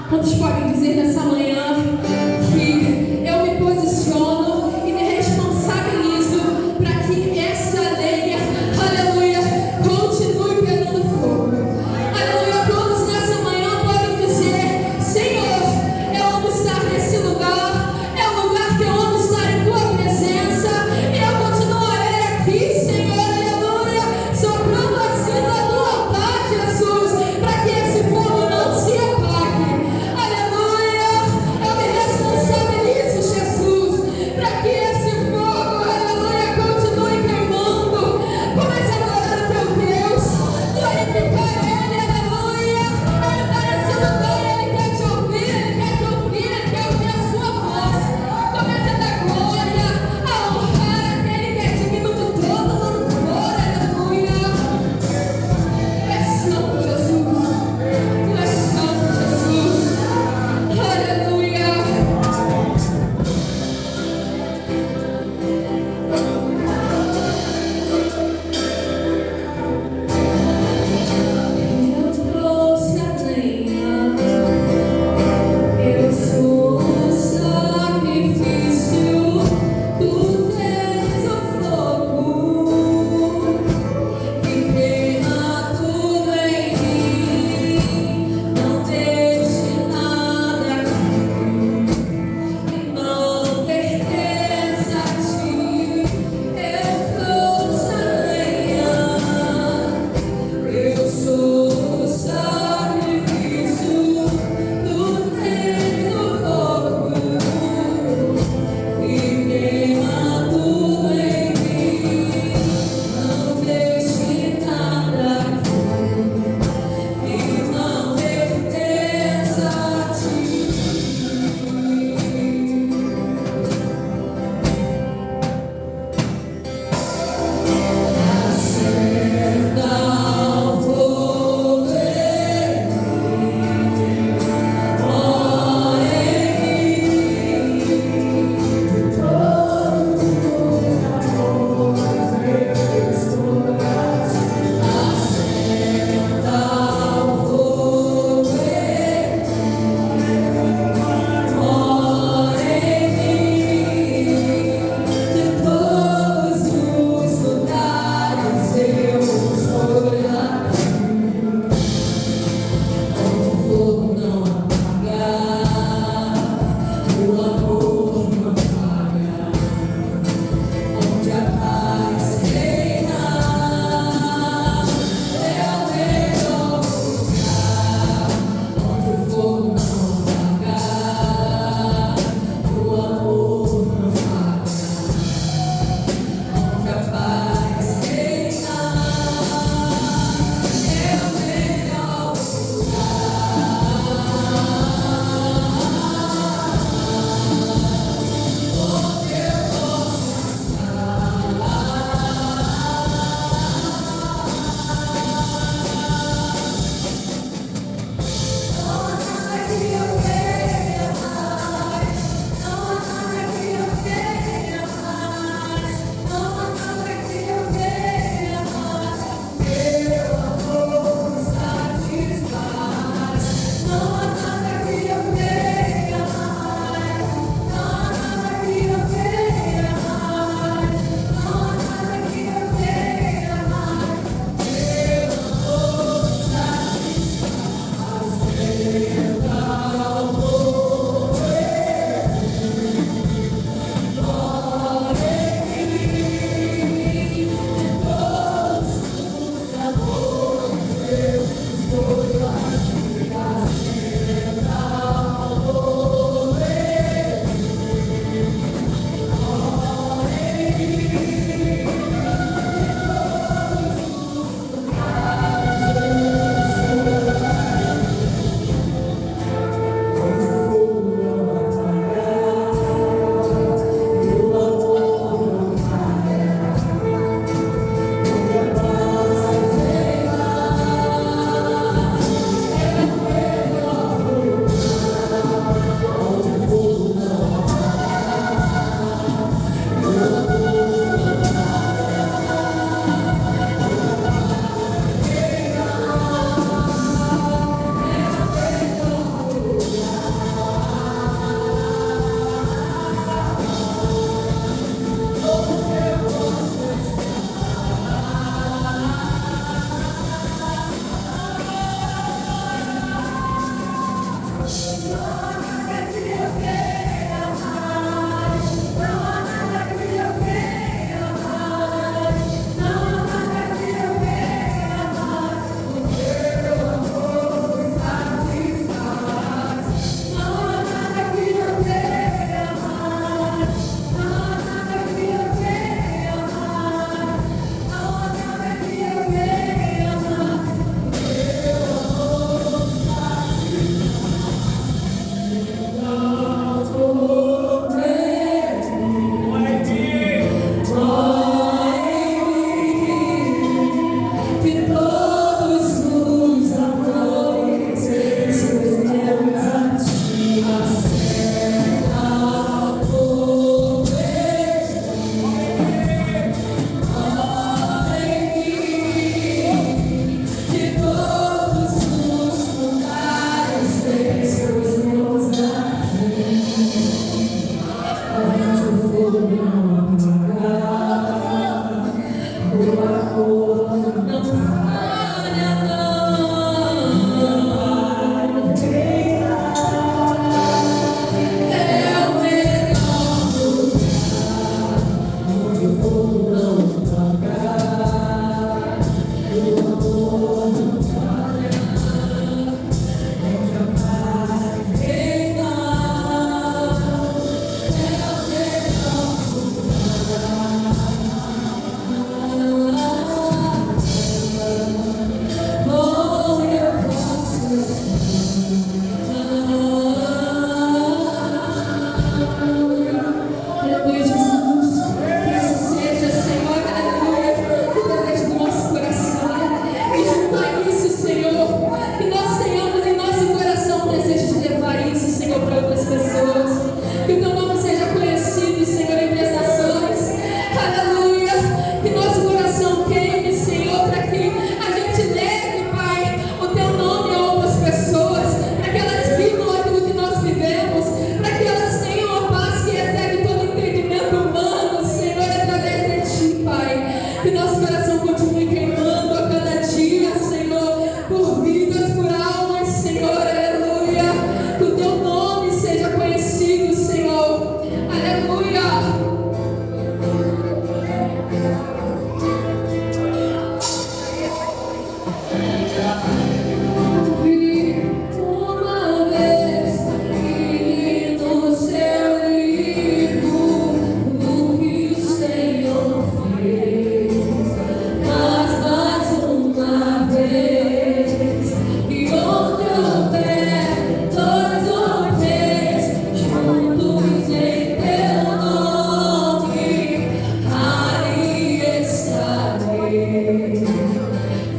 Quantos podem dizer nessa manhã que eu me posiciono e me responsabilizo para que essa lenha, aleluia, continue pegando fogo? Aleluia, todos nessa manhã podem dizer: Senhor, eu amo estar nesse lugar, é um lugar que eu amo estar em tua presença, e eu continuarei aqui, Senhor, aleluia, soprando a cinza do altar, Jesus, para que esse fogo não se apague. Aleluia,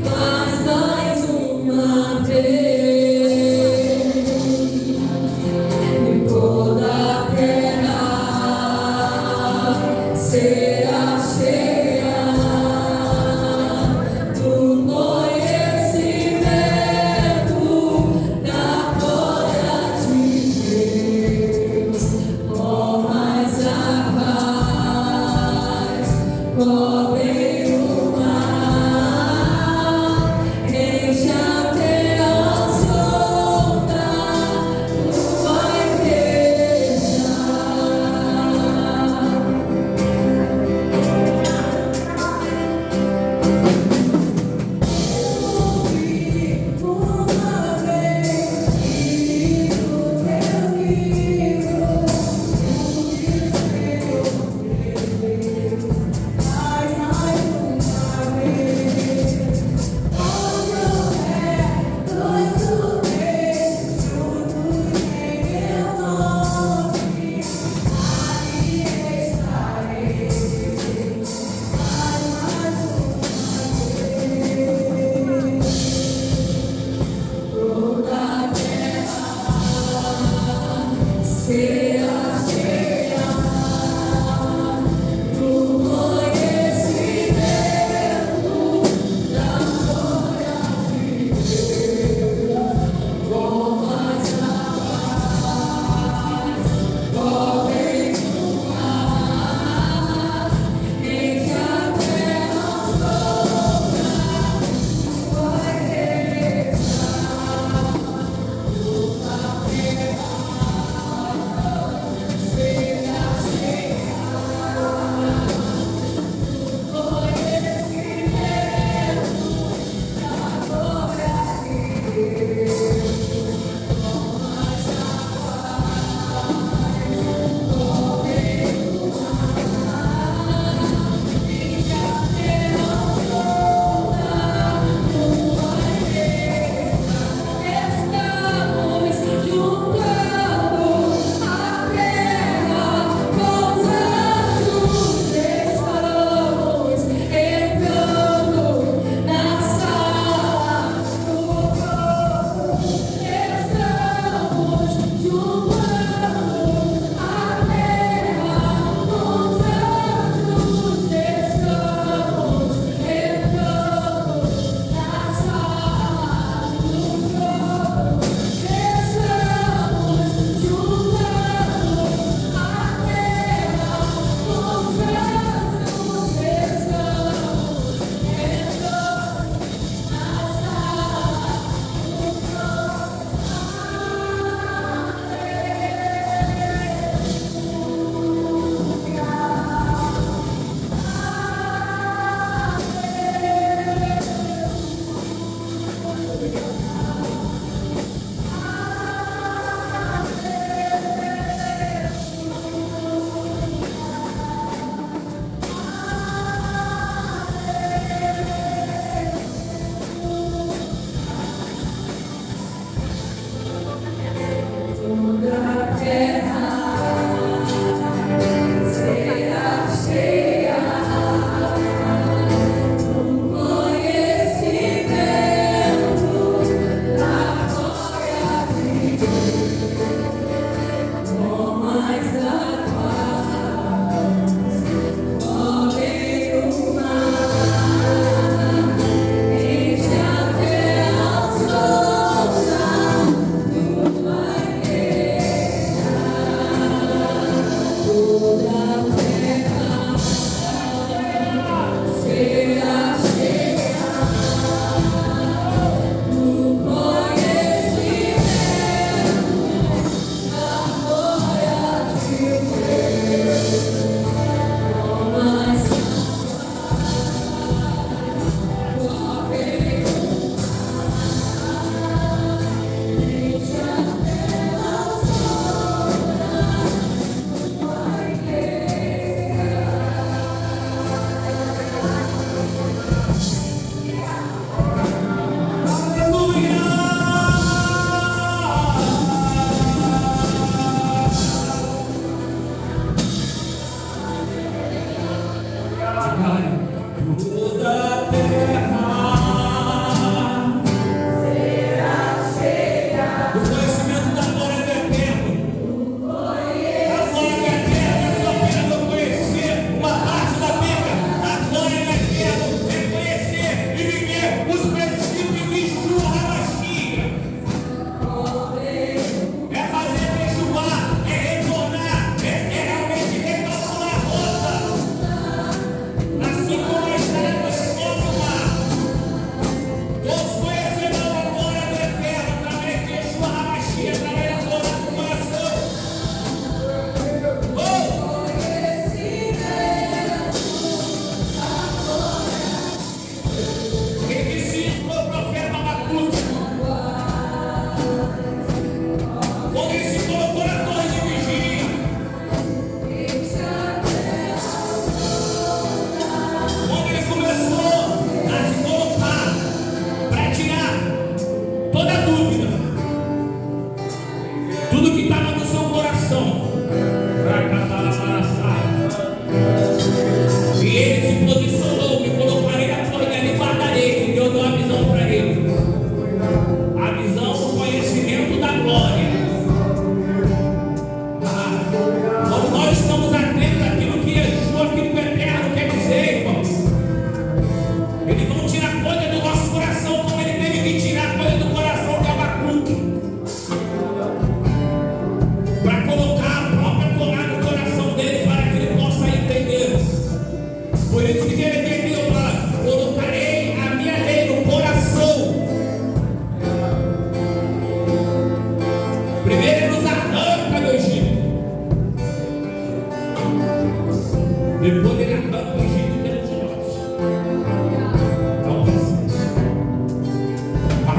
Faz mais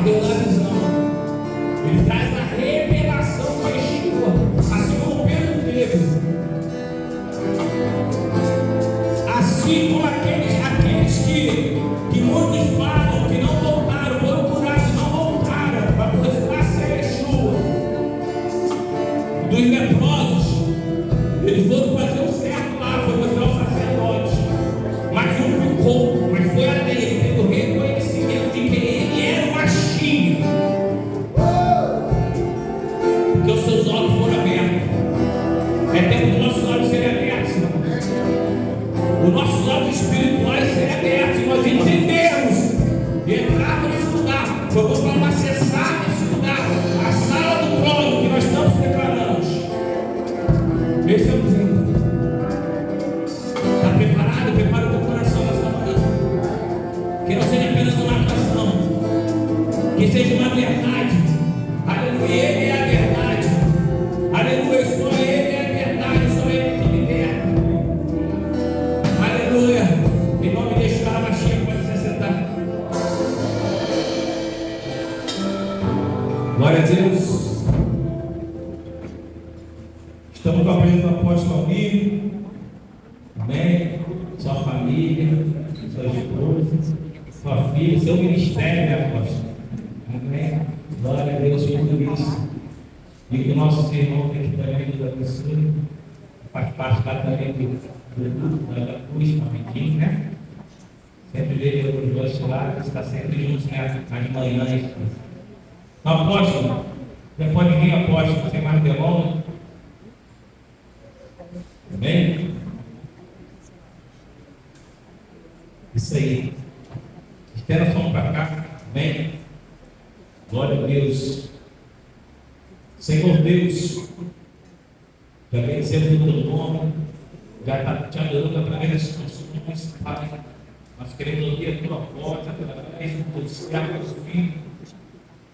deu na visão. Ele traz a revelação de Yeshua, assim como Pedro teve. Assim como aqueles que muitos falam que não voltaram, foram curados, não voltaram para prostrar-se a Yeshua. Dos leprosos, eles foram fazer o certo lá, foi mostrar o sacerdote. Mas um ficou, mas foi além, ele teve o reconhecimento de que ele era o Mashiach. Porque os seus olhos foram abertos. É tempo dos nossos olhos serem abertos, irmão. Os nossos olhos espirituais serem abertos, e nós entendermos e entrarmos nesse lugar. Eu vou para acessar esse lugar, a sala do trono que nós estamos declarando. Esse é o tempo. Está preparado? Prepara o teu coração nessa manhã. Que não seja apenas uma atuação, que seja uma verdade. Aleluia, Ele é a verdade. Aleluia, só Ele é a verdade, só Ele que liberta. Aleluia, em nome de Yeshua HaMashiach, pode se sentar. Glória a Deus. Estamos com a presença do apóstolo Almir. Amém? Sua família, sua esposa, sua filha, seu ministério, né, apóstolo? Amém? Glória a Deus por tudo isso. E que o nosso irmão aqui também nos abençoe. Faz parte lá também do grupo da Cruz, amiguinho, né? Sempre vejo os dois lá, está sempre juntos, né? Às manhãs. Apóstolo, você pode vir, apóstolo, sem mais delongas. Amém? Isso aí. Espera só um para cá. Amém? Glória a Deus. Senhor Deus, já agradecemos o teu nome, já está te adorando através das situações, Pai. Nós queremos ouvir a tua voz através do teu servo, do filho.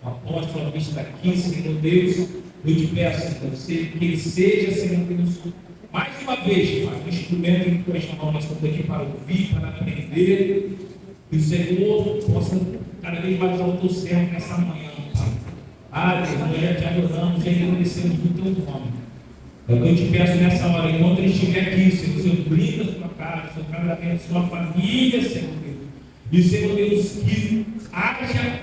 O apóstolo está aqui, Senhor Deus. Eu te peço, Senhor, que ele seja, Senhor Deus, mais uma vez, Pai, um instrumento em tuas mãos. Nós estamos aqui para ouvir, para aprender. Que o Senhor possa cada vez mais usar o teu servo nessa manhã, Pai. Ah, Deus, nós já te adoramos, já agradecemos o teu nome. É o que eu te peço nessa hora, enquanto ele estiver aqui, Senhor, o Senhor brinda a sua casa, o Senhor casamento, a sua família, Senhor Deus. E, Senhor Deus, que haja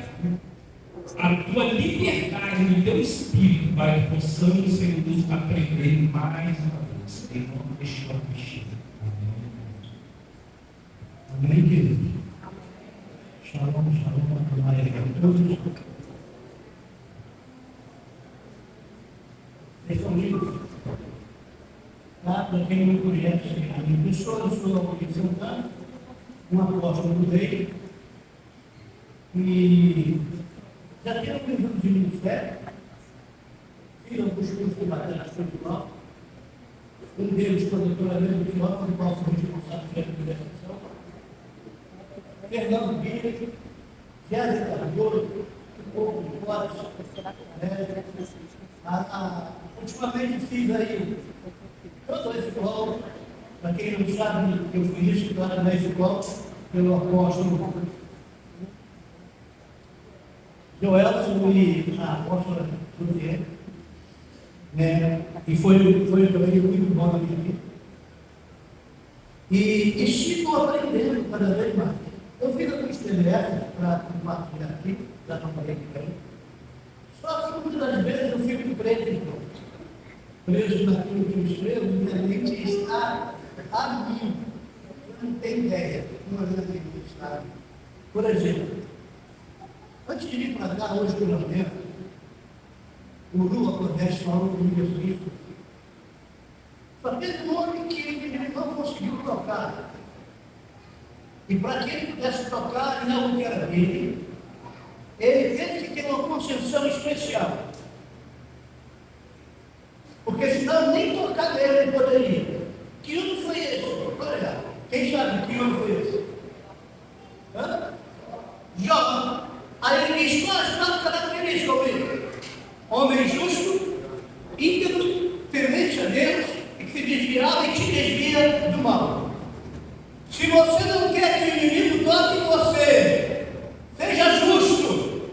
a tua liberdade no teu espírito, para que possamos, Senhor Deus, aprender mais uma vez. Em nome de Jesus. Amém. Amém, queridos. Shalom, shalom, a todos. Estão livres? Tá? Para quem não conhece a minha pessoa, eu sou Almir Santana, um apóstolo do rei. E já tenho alguns anos de ministério, fiz alguns cursos de matéria espiritual. Um deles foi o doutoramento de Filósofo, do qual fui responsável pela libertação. Fernando Guilherme, Jéssica Cardoso, um pouco de Cortes. Ultimamente fiz aí todo esse rol. Para quem não sabe, eu fui estudado nesse rol pelo apóstolo Joelson e a apóstola Juliette, né? E foi também muito bom na minha vida. E estou aprendendo cada vez mais. Eu fiz alguns PDFs para compartilhar aqui, já não falei de bem. Só que muitas das vezes eu fico preso naquilo que eu escrevo, minha mente está a mim. Eu não tenho ideia como a minha mente está. Por exemplo, antes de vir para cá, hoje pela manhã, o Lula Cordeste falou comigo assim, só teve um nome que ele não conseguiu tocar. E para que ele pudesse tocar, não era dele. Ele teve que ter uma concessão especial. Porque senão nem tocar dele ele poderia. Que ano foi esse? Olha, quem sabe que ano foi esse? Jó. Aí ele diz: quais as 4 características dele? Homem justo, íntegro, temente a Deus, e que se desviava e te desvia do mal. Se você não quer que o inimigo toque em você, seja justo.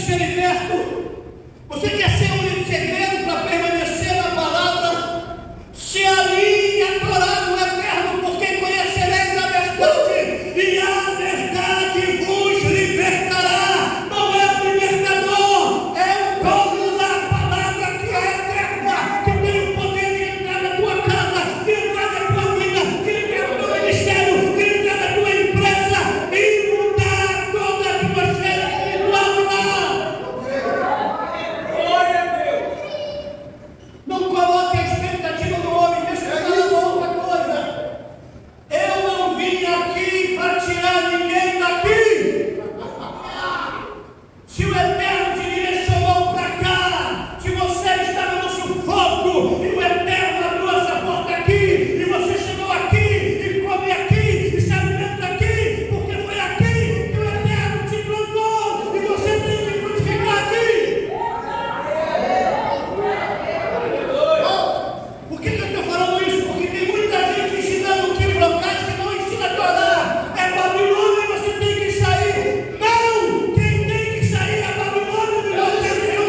de ser liberto? Você quer ser um segredo para permanecer na palavra? Se alinhe a Torá do Eterno, porque conhecereis a verdade, e a verdade vos libertará. Não é o libertador, é o dono da palavra que é eterna, que tem o poder de entrar na tua casa, de entrar na tua vida, de entrar no teu ministério, de entrar na tua empresa e mudar toda a tua esfera espiritual lá. Não coloque a expectativa no homem. Deixa eu falar uma outra coisa. Eu não vim aqui para tirar ninguém daqui. Se o Eterno te direcionou para cá, se você estava no sufoco e o Eterno abriu essa porta aqui, e você chegou aqui e come aqui e se alimenta aqui, porque foi aqui que o Eterno te plantou e você tem que frutificar aqui. Por que eu estou falando isso? Porque tem muita gente ensinando aqui locais que não ensina a Torá. É Babilônia e você tem que sair. Não! Quem tem que sair é Babilônia e você não.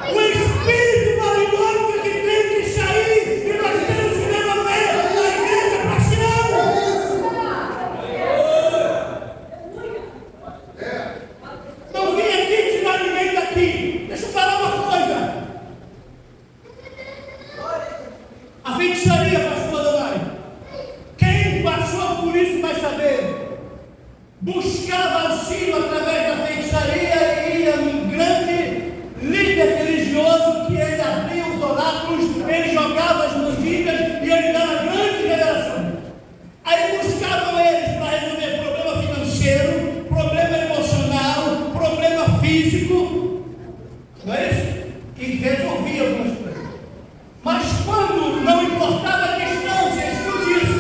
O espírito babilônico que tem que sair e nós temos que levar a igreja para Sião. Não vim aqui tirar ninguém daqui. Deixa eu falar uma coisa. A feitiçaria, pastor Adonai, quem passou por isso vai saber. Buscava auxílio através da feitiçaria e ia num grande líder religioso que ele abria os oráculos, ele jogava as mandingas e ele dava grande revelação. Aí buscavam eles para resolver problema financeiro, problema emocional, problema físico, não é isso? E resolvia algumas coisas. Mas quando não importava a distância, escute isso,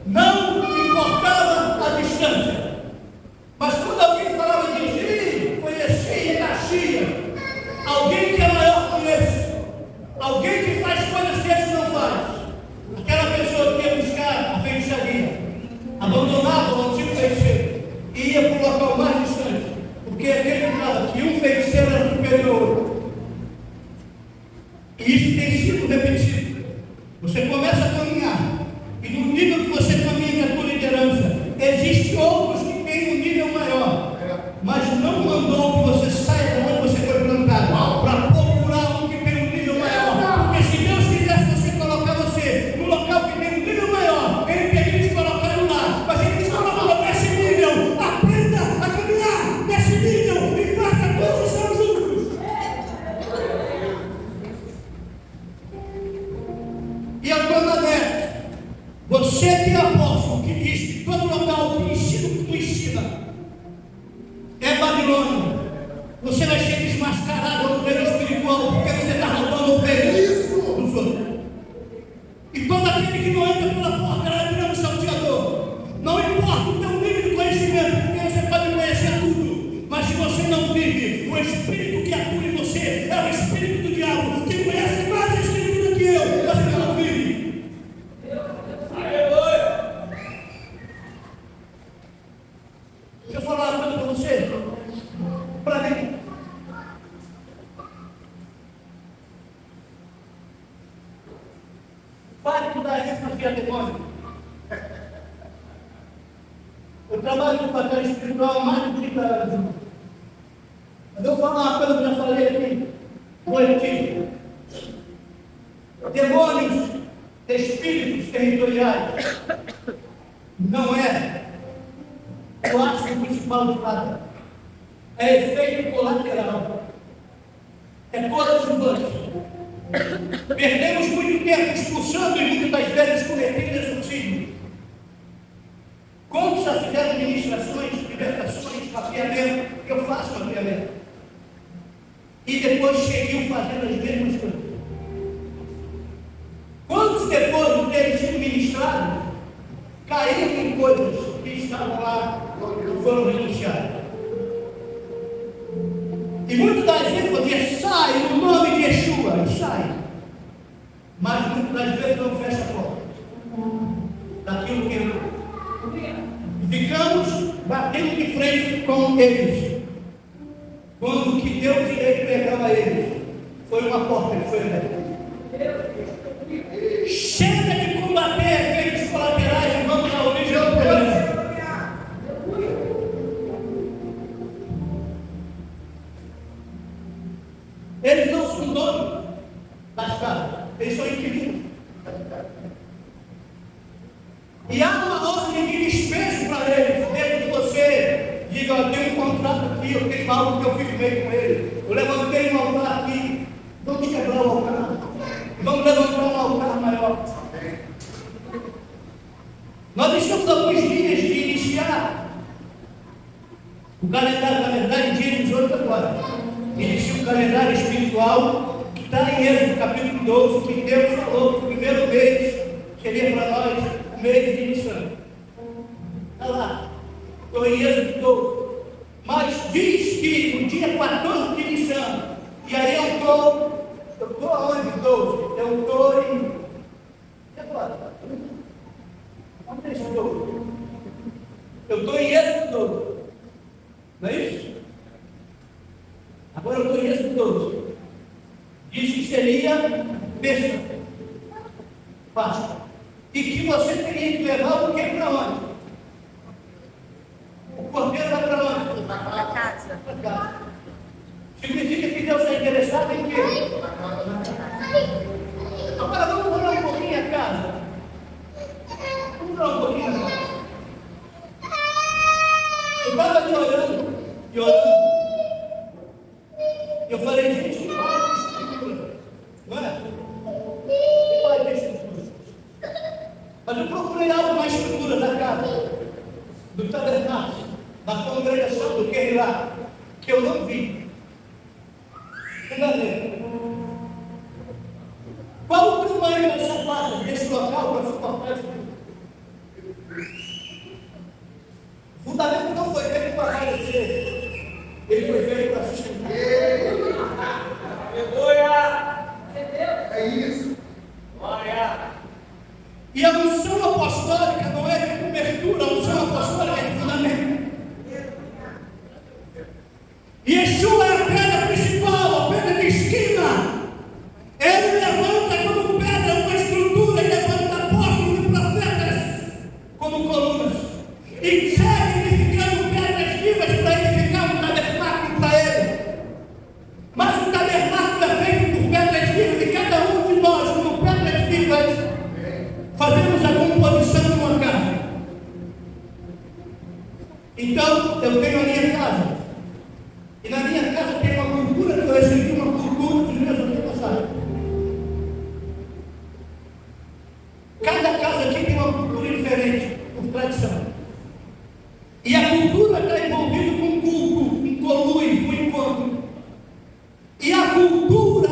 não importava a distância. Mas quando alguém falava de Gi, conhecia Caxia, alguém que é maior que esse, alguém que faz coisas que esse não faz, aquela pessoa que ia buscar a feitiçaria, abandonava o antigo feiticeiro e ia para o local mais distante, porque acreditava que um feiticeiro era superior ao outro. E isso tem sido repetido. Você começa a caminhar, e no nível que você caminha na tua liderança, existem outros que têm um nível maior, mas não mandou que você saia de onde você foi plantado para procurar um que tem um nível maior. Porque se Deus quisesse você colocar você no local que tem um nível maior, Ele teria te colocado lá, mas Ele te colocou nesse nível. Aprenda a caminhar nesse nível e faça todos os seus juntos. E a Bernadette, você que é apóstolo, que diz que todo local que ensina o que tu ensina é Babilônia, você vai ser desmascarado no reino espiritual, porque você está roubando o reino dos outros. E todo aquele que não entra pela porta, ela é virando salteador. Não importa o teu nível de conhecimento, porque você pode conhecer tudo, mas se você não vive, o espírito que atua em você é o espírito do diabo, que conhece mais a escritura que eu, você não vive. Deixa eu falar uma coisa para você, para mim. Pare de dar isso na sua demônio. Eu trabalho com papel espiritual há mais de 30 anos, irmão. Mas eu vou falar uma coisa que eu já falei aqui no antigo. Demônios, espíritos territoriais, não é o ápice principal do nada. É efeito colateral. É coadjuvante. Perdemos muito tempo expulsando e muitas das vezes cometendo exorcismo. Quantos já fizeram ministrações, libertações, mapeamento? Eu faço mapeamento. E depois seguiam fazendo as mesmas coisas. Quantos depois de terem sido ministrados, caíram em coisas que estavam lá e foram renunciados? E muitas das vezes você sai no nome de Yeshua, e sai. Mas muitas das vezes não fecha a porta daquilo que entrou. Ficamos batendo de frente juntamente com eles, quando o que deu direito legal a eles foi uma porta que foi aberta. Chega de combater efeitos colaterais e vamos à origem do problema. Eles não são donos das casas, eles são inquilinos. E há uma ordem de despejo para eles, desde que você diga, eu tenho um contrato aqui, eu tenho algo que eu firmei com ele, eu levantei um altar aqui, vamos quebrar o altar, vamos levantar um altar maior. Nós estamos a alguns dias de iniciar o calendário, na verdade, dia 18 agora. Inicia um calendário espiritual que está em Êxodo capítulo 12, que Deus falou que o primeiro mês seria para nós o mês de Nissan. Está lá, estou em Êxodo 12. Mas diz que no dia 14 de Nissan, e aí eu estou aonde 12? Eu estou em. E agora? Onde eu estou? Eu estou em Êxodo 12. Não é isso? Agora eu estou em Êxodo 12. Diz que seria Pêssego, Páscoa. E que você teria que levar o que para onde? O cordeiro vai para onde? Para casa. Para casa. Significa que Deus é interessado em quê? Agora vamos olhar um pouquinho a casa. Vamos olhar um pouquinho a casa. Eu estava ali olhando e olhando. Eu falei, gente, que vai ter estrutura, não é? Que vai ter estrutura. Mas eu procurei algo mais estrutura da casa, do tabernáculo, da congregação, do que ele lá, que eu não vi. Qual o tamanho dessa placa, desse local para suportar isso? O fundamento não foi feito para aparecer, ele foi feito para sustentar. É isso. Glória. E a unção apostólica não é de cobertura, a unção apostólica é de fundamento. Yeshua é a pedra principal, a pedra de esquina. Ele levanta como pedra uma estrutura e levanta apóstolos e profetas como colunas. E segue edificando pedras vivas para edificar um tabernáculo para ele. Mas o tabernáculo é feito por pedras vivas e cada um de nós, como pedras vivas, fazemos a composição de uma casa. Então, eu tenho a minha casa. E na minha casa tem uma cultura que eu recebi, uma cultura dos meus antepassados. Cada casa aqui tem uma cultura diferente, por tradição. E a cultura está envolvida com culto, com conluio, com encontro. E a cultura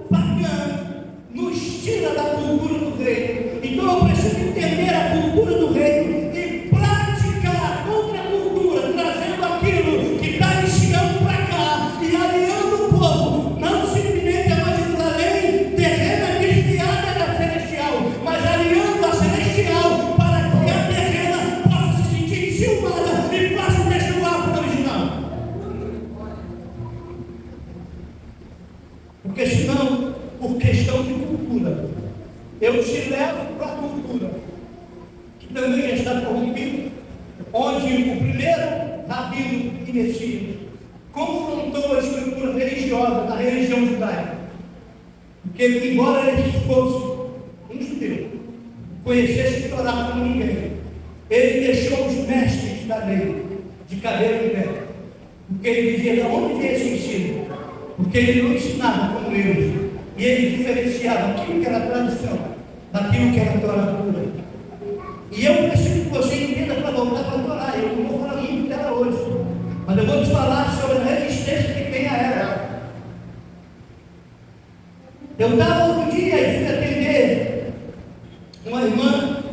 pagã nos tira da cultura do reino. Então eu preciso entender a cultura do reino e praticar a contracultura, trazendo aquilo que está em Sião para cá e alinhando o povo, não simplesmente a Jerusalém terrena desviada da celestial, mas alinhando a celestial para que a terrena possa se sentir enciumada e possa destruir o original. Porque senão, por questão de cultura, eu te levo para a cultura, que também está corrompida, onde o primeiro rabino e Messias confrontou a estrutura religiosa da religião judaica. Porque, embora ele fosse um judeu, conhecesse a Torá como ninguém, ele deixou os mestres da lei de cabelo em pé. Porque ele dizia, de onde vem esse ensino? Porque ele não ensinava como eles. E ele diferenciava aquilo que era tradição, daquilo que era Torá pura. E eu preciso que você entenda para voltar para a Torá. Eu não vou falar muito dela hoje, mas eu vou te falar sobre a resistência que tem a ela. Eu estava outro dia e fui atender uma irmã.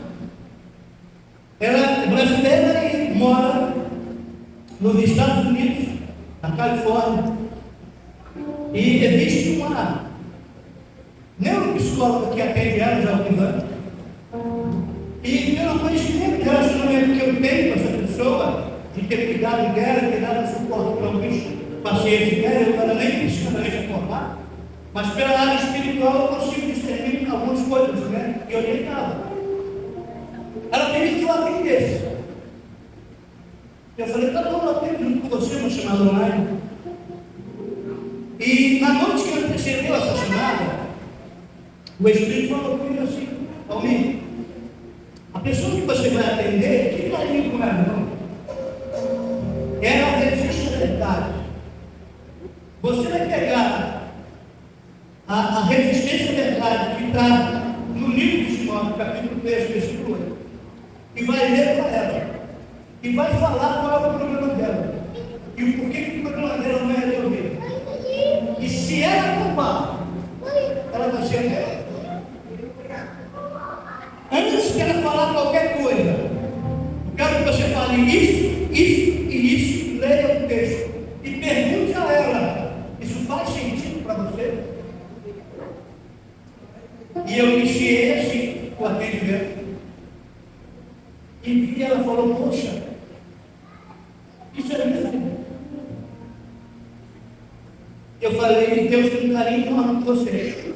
Ela é brasileira e mora nos Estados Unidos, na Califórnia. E existe uma neuropsicóloga que atende ela já há alguns anos. E pelo conhecimento e relacionamento que eu tenho com essa pessoa, de ter cuidado dela, ter dado suporte para os pacientes dela. Eu não era nem psicanalista formado, mas pela área espiritual eu consigo discernir algumas coisas, né? E orientava. Ela queria que eu atendesse. Eu falei, tá bom, eu atendo junto com você, uma chamada online. E na noite que antecedeu essa chamada, o Espírito falou comigo assim: Almir, a pessoa que você vai atender, que carinho com ela, não? Ela resiste à verdade. Você vai pegar a resistência à verdade que está no livro de Timóteo, capítulo 3, versículo 8, e vai ler para ela, e vai falar qual é o problema dela, e o porquê que o problema dela não é resolvido. E se ela tomar, ela vai ser dela. Antes de ela falar qualquer coisa, eu quero que você fale isso, isso e isso, leia o texto e pergunte a ela: isso faz sentido para você? E eu iniciei assim o atendimento. E ela falou: poxa, isso é mesmo. Eu falei: Deus tem um carinho enorme com você,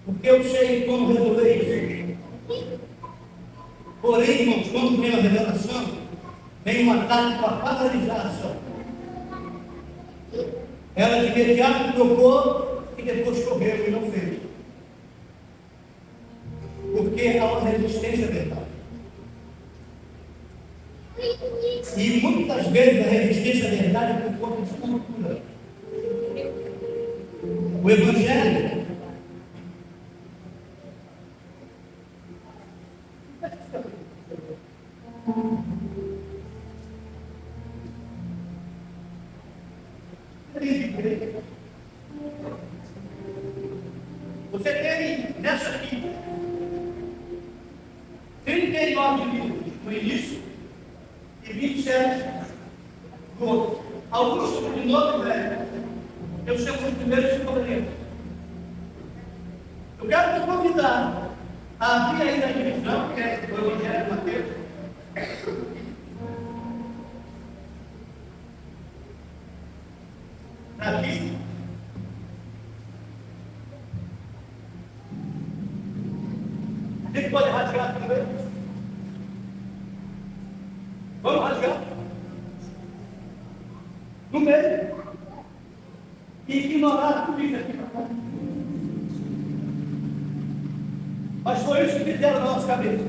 porque eu sei como resolver isso. Porém, irmãos, quando vem a revelação, vem um ataque para paralisar a ação. Ela de imediato trocou e depois correu e não fez. Porque há uma resistência à verdade. E muitas vezes a resistência à verdade é por conta de cultura. O Evangelho você tem nessa aqui 39 livros no início e 27 no outro. Alguns são de novo e velho. Eu chamo de primeiro e segundo livro. Eu quero te convidar a abrir aí na divisão, que é o Evangelho de Mateus. Aqui. A gente pode rasgar também. Vamos rasgar. No meio. E ignorar tudo isso aqui para cá. Mas foi isso que fizeram na nossa cabeça.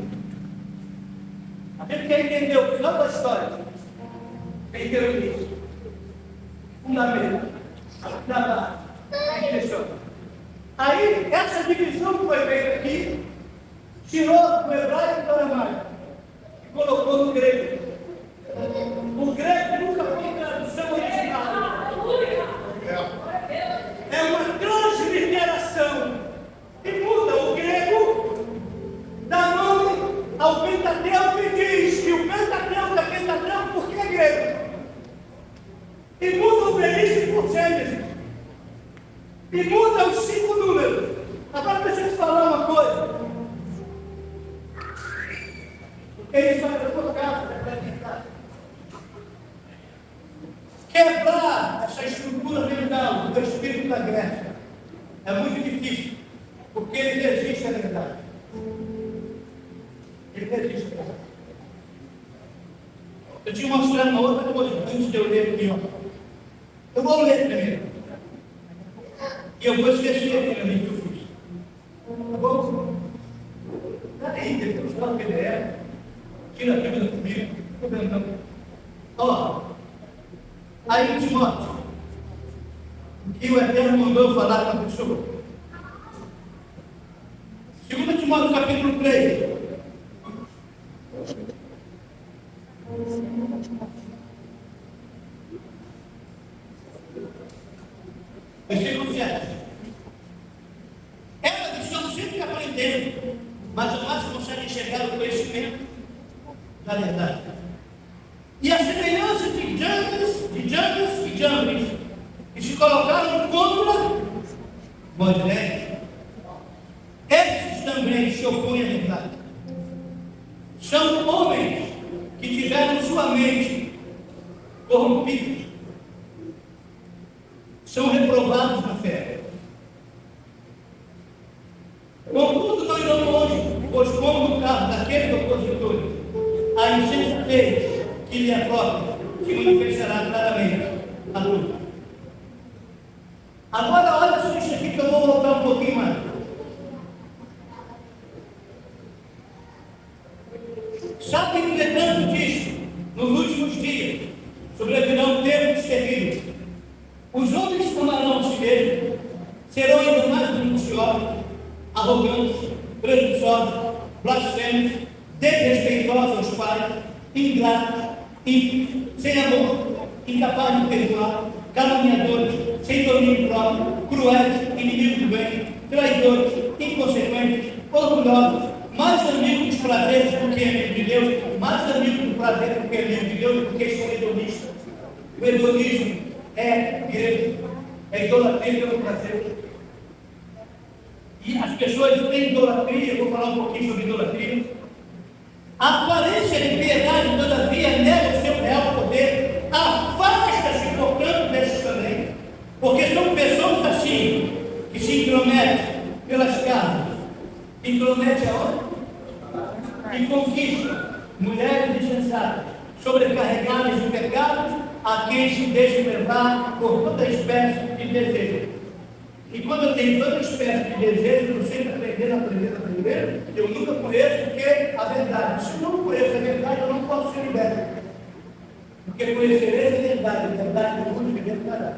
A gente quer entender o final da história. Tem que ter o início. Fundamento. Da direção. Aí, essa divisão que foi feita aqui, tirou do hebraico para o aramaico e colocou no grego. O grego nunca foi tradução original. É uma transliteração que muda o grego, dá nome ao Pentateuco e diz que o Pentateuco é Pentateuco porque é grego. E muda o Berício por Gênesis. E muda os 5 números. Agora deixa eu te falar uma coisa. Eles vão colocar quebrar essa estrutura mental do espírito da Grécia é muito difícil, porque ele resiste à verdade. Ele resiste à verdade. Eu tinha mostrado uma outra coisa antes de eu ler aqui, ó. Eu vou ler primeiro. E eu vou esquecer aquele que eu fiz. Tá bom? Daí, depois dá o PDF. Tira a Bíblia comigo. Não. Ó. Aí, Timóteo, que o Eterno mandou falar com a pessoa. 2 Timóteo, capítulo 3. Versículo 7. Elas estão sempre aprendendo, mas jamais conseguem chegar ao conhecimento da verdade. E a semelhança de Janes e Jambres, que se colocaram contra Moisés, esses também se opõem à verdade. São homens que tiveram sua mente corrompidos, são reprovados na fé. Contudo, não irão longe, pois como no caso daqueles opositores, a insensatez que lhe é própria se manifestará claramente à luz. Agora, olha só isso aqui que eu vou voltar um pouquinho mais. Sabe que tanto disso, nos últimos dias, sobrevirão tempos terríveis. Os homens tomarão a si mesmos, serão ainda mais minuciosos, arrogantes, presunçosos, blasfemos, desrespeitosos aos pais, ingratos, ímpios, sem amor, incapazes de perdoar, caluniadores, sem domínio próprio, cruéis, inimigos do bem, traidores, inconsequentes, orgulhosos, mais amigos dos prazeres do que amigos de Deus, mais amigos do prazer do que amigos de Deus, porque são hedonistas. O hedonismo é igreja, é idolatria pelo prazer. E as pessoas têm idolatria, eu vou falar um pouquinho sobre idolatria. A aparência de piedade, todavia, nega o seu real poder, afasta-se, portanto, desses também, porque são pessoas assim, que se intrometem pelas casas. Intromete aonde? E conquista mulheres insensatas, sobrecarregadas de pecados, a quem se deixa levar por toda espécie de desejo. E quando eu tenho toda espécie de desejo, eu sempre aprender, eu nunca conheço o que é a verdade. Se eu não conheço a verdade, eu não posso ser liberto. Porque conhecereis a verdade do mundo que dentro dará.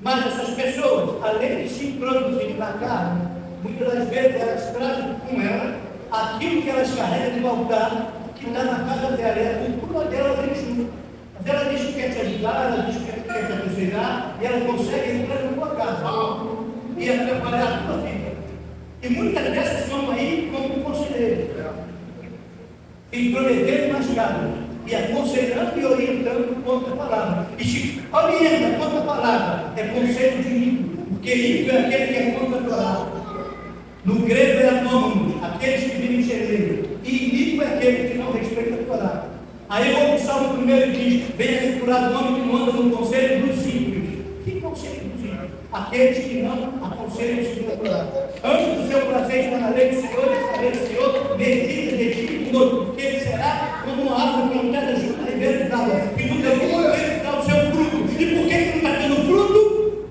Mas essas pessoas, além de se introduzirem na carne, muitas das vezes elas trazem com elas aquilo que elas carregam de maldade que está na casa dela. E a cultura delas é junto. Mas ela diz que quer te ajudar, ela diz que quer te aconselhar, e ela consegue entrar na tua casa e atrapalhar a tua vida. E muitas dessas estão aí como conselheiros, intrometendo nas casas, e aconselhando e orientando contra a palavra. E se orienta contra a palavra, é conselho de ímpio, porque ímpio é aquele que é contra a palavra. No grego é anônimo, aqueles que vivem celeiro, e iníquo é aquele que não respeita a palavra. Aí o Salmo 1 diz: venha curar o homem que manda no conselho dos ímpios. Que conselho dos ímpios? Aqueles que não aconselham segundo a palavra. Antes do seu prazer está na lei do Senhor, essa lei do Senhor, medita de dia e de noite, porque ele será como uma árvore plantada junto à ribeira de água, que no tempo dele dá o seu fruto. E por que não está tendo fruto?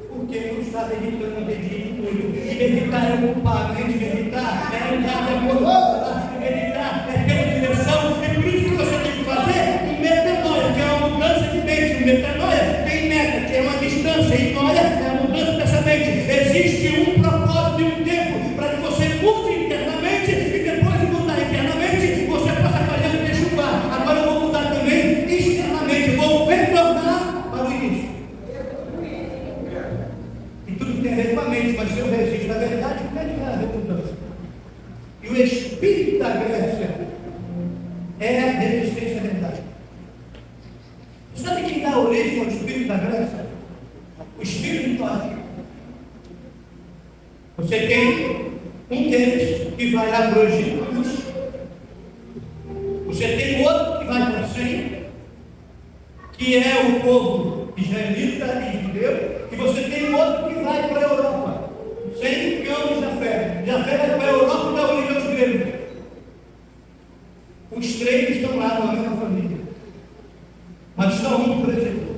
Porque não está meditando de dia e de noite. E meditar é ocupar, meditar é andar de acordo com a palavra, meditar é ter uma direção. É por isso que você tem que fazer metanoia, que é uma mudança de mente. Metanoia tem meta, que é uma distância, e noia é a mudança dessa mente. Existe um propósito e um tempo para que você mude internamente, e depois de mudar internamente, você possa fazer o texubar. Agora eu vou mudar também externamente, vou retornar para o início. E tudo tem a ver com a mente, mas se eu resisto à verdade, não tem nada a ver com mudança. E o espírito da Grécia é a resistência à verdade. Sabe quem dá origem ao espírito da Grécia? O espírito mitológico. Você tem um deles que vai lá para o Egito, você tem outro que vai para Sem, que é o povo israelita e judeu, e você tem outro que vai para a Europa, 100 anos da fé. Jafé vai para a Europa da origem aos gregos. Os três estão lá na mesma família, mas só um preservou.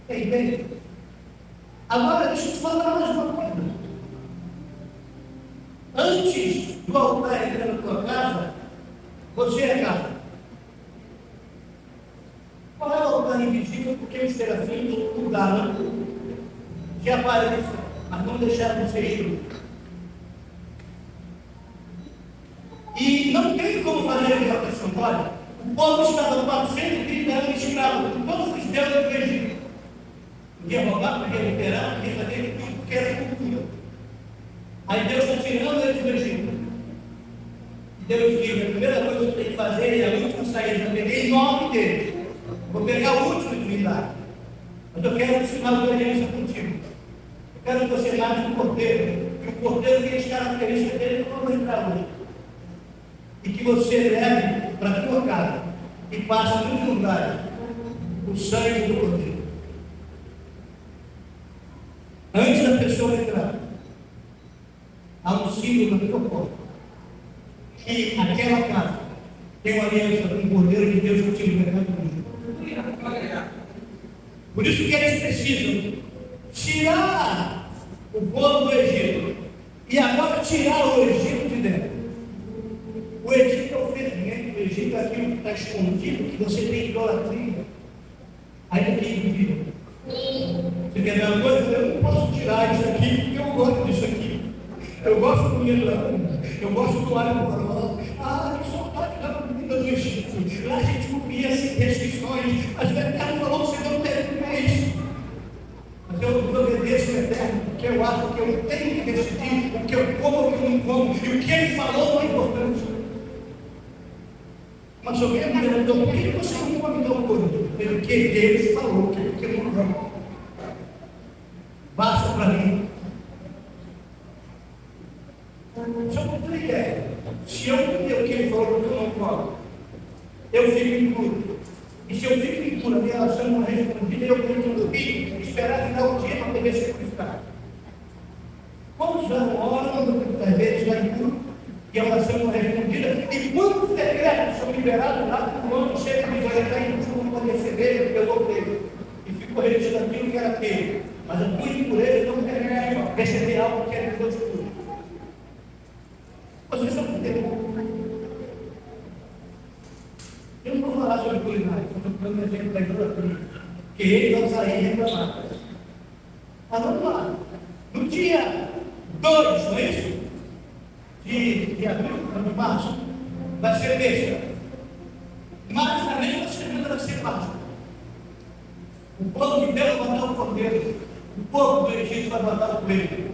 Bem, agora deixa eu te falar mais uma coisa. Antes do altar entrar na tua casa, você é casa. Qual é o altar invisível? Porque os serafins mudaram de aparência, mas não deixaram de ser escritos. E não tem como fazer a interpretação. Olha, o povo estava 430 anos escravo, todos os deuses do Egito. Podia roubar, podia liberar, podia fazer tudo porque era cultura. Aí Deus está tirando eles do Egito. E Deus diz: a primeira coisa que você tem que fazer é a última saída. Eu peguei 9 deles. Vou pegar o último de divindade. Mas eu quero um sinal de aliança contigo. Eu quero que você mate um cordeiro. E o cordeiro tem as características dele que eu não vou entrar hoje. E que você leve para a tua casa e passa nos lugares o sangue do Cordeiro. Antes da pessoa entrar, há um símbolo na tua porta. E aquela casa tem uma aliança com o Cordeiro de Deus que tinha no mundo. Por isso que eles precisam tirar o povo do Egito e agora tirar o Egito de dentro. O Egito é o fermento, o Egito é aquilo que está escondido, que você tem idolatria. Ainda tem dúvida. Você quer ver uma coisa? Eu não posso tirar isso aqui, porque eu gosto disso aqui. Eu gosto do melão, eu gosto do alho poró. Que saudade da comida do Egito. Lá a gente comia sem restrições. Mas o Eterno falou que você não deve comer isso. Mas eu obedeço o Eterno, porque eu acho que eu tenho que decidir o que eu como ou o que eu não como. E o que ele falou não é importante. Mas alguém me perguntou, por que você não come tal coisa? Porque Deus falou que eu não como. Basta para mim. Se eu não tenho ideia, se eu comer o que ele falou que eu não como, eu fico impuro. E se eu fico impuro, a minha oração não é respondida, eu tenho que dormir, esperar final do dia para poder ser purificado. Quantos anos oram, muitas vezes está impuro, e a oração não é respondida, e quantos decretos são liberados lá no ano chega e diz, olha, está impuro, não pode receber, eu vou ter. E ficou repetindo aquilo que era ter. Mas a tua impureza não quer receber algo que é de Deus puro. Vocês estão entendendo? Eu não vou falar sobre culinária, estou dando um exemplo da idolatria, que eles vão sair reclamar. Mas vamos lá. No dia 2, não é isso? De abril, de março, vai ser besta. Mas na mesma semana vai ser Páscoa. O povo de Deus vai matar o cordeiro. O povo do Egito vai matar o coelho.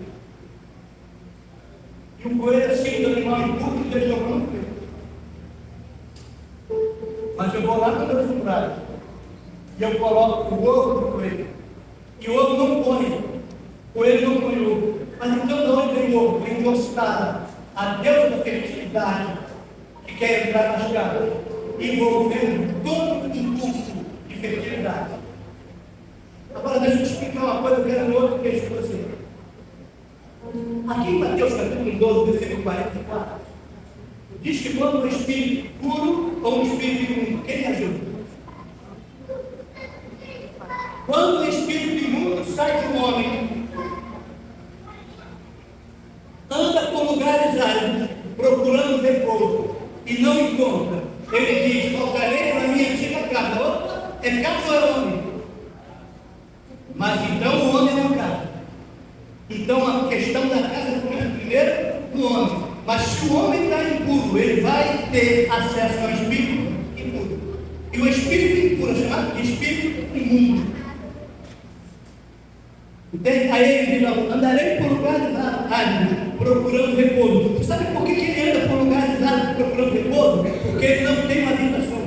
E o coelho é símbolo do animal impuro que Deus jogou no coelho. Mas eu vou lá no meu fundário e eu coloco o ovo do coelho. E o ovo não põe. O coelho não põe ovo. Mas então de onde vem o ovo? Vem de Ostara, a deusa da fertilidade, que quer entrar nas casas, envolvendo todo um impulso de fertilidade. Agora deixa eu te explicar uma coisa, eu quero no outro texto com você. Aqui em Mateus capítulo 12, versículo 44, diz que quando um espírito puro ou um espírito imundo, quem me ajuda? Quando o espírito imundo sai de um homem, anda por lugares áridos, procurando repouso, e não encontra, ele diz, voltarei para a minha antiga casa. Opa, é casa ou é homem? Mas então o homem não casa. Então a questão da casa começa primeiro do homem. Mas se o homem está impuro, ele vai ter acesso ao espírito impuro. E o espírito impuro é chamado de espírito imundo. Aí ele diz, andarei por lugares áridos, procurando repouso. Você sabe por que ele anda por lugares áridos procurando repouso? Porque ele não tem uma habitação.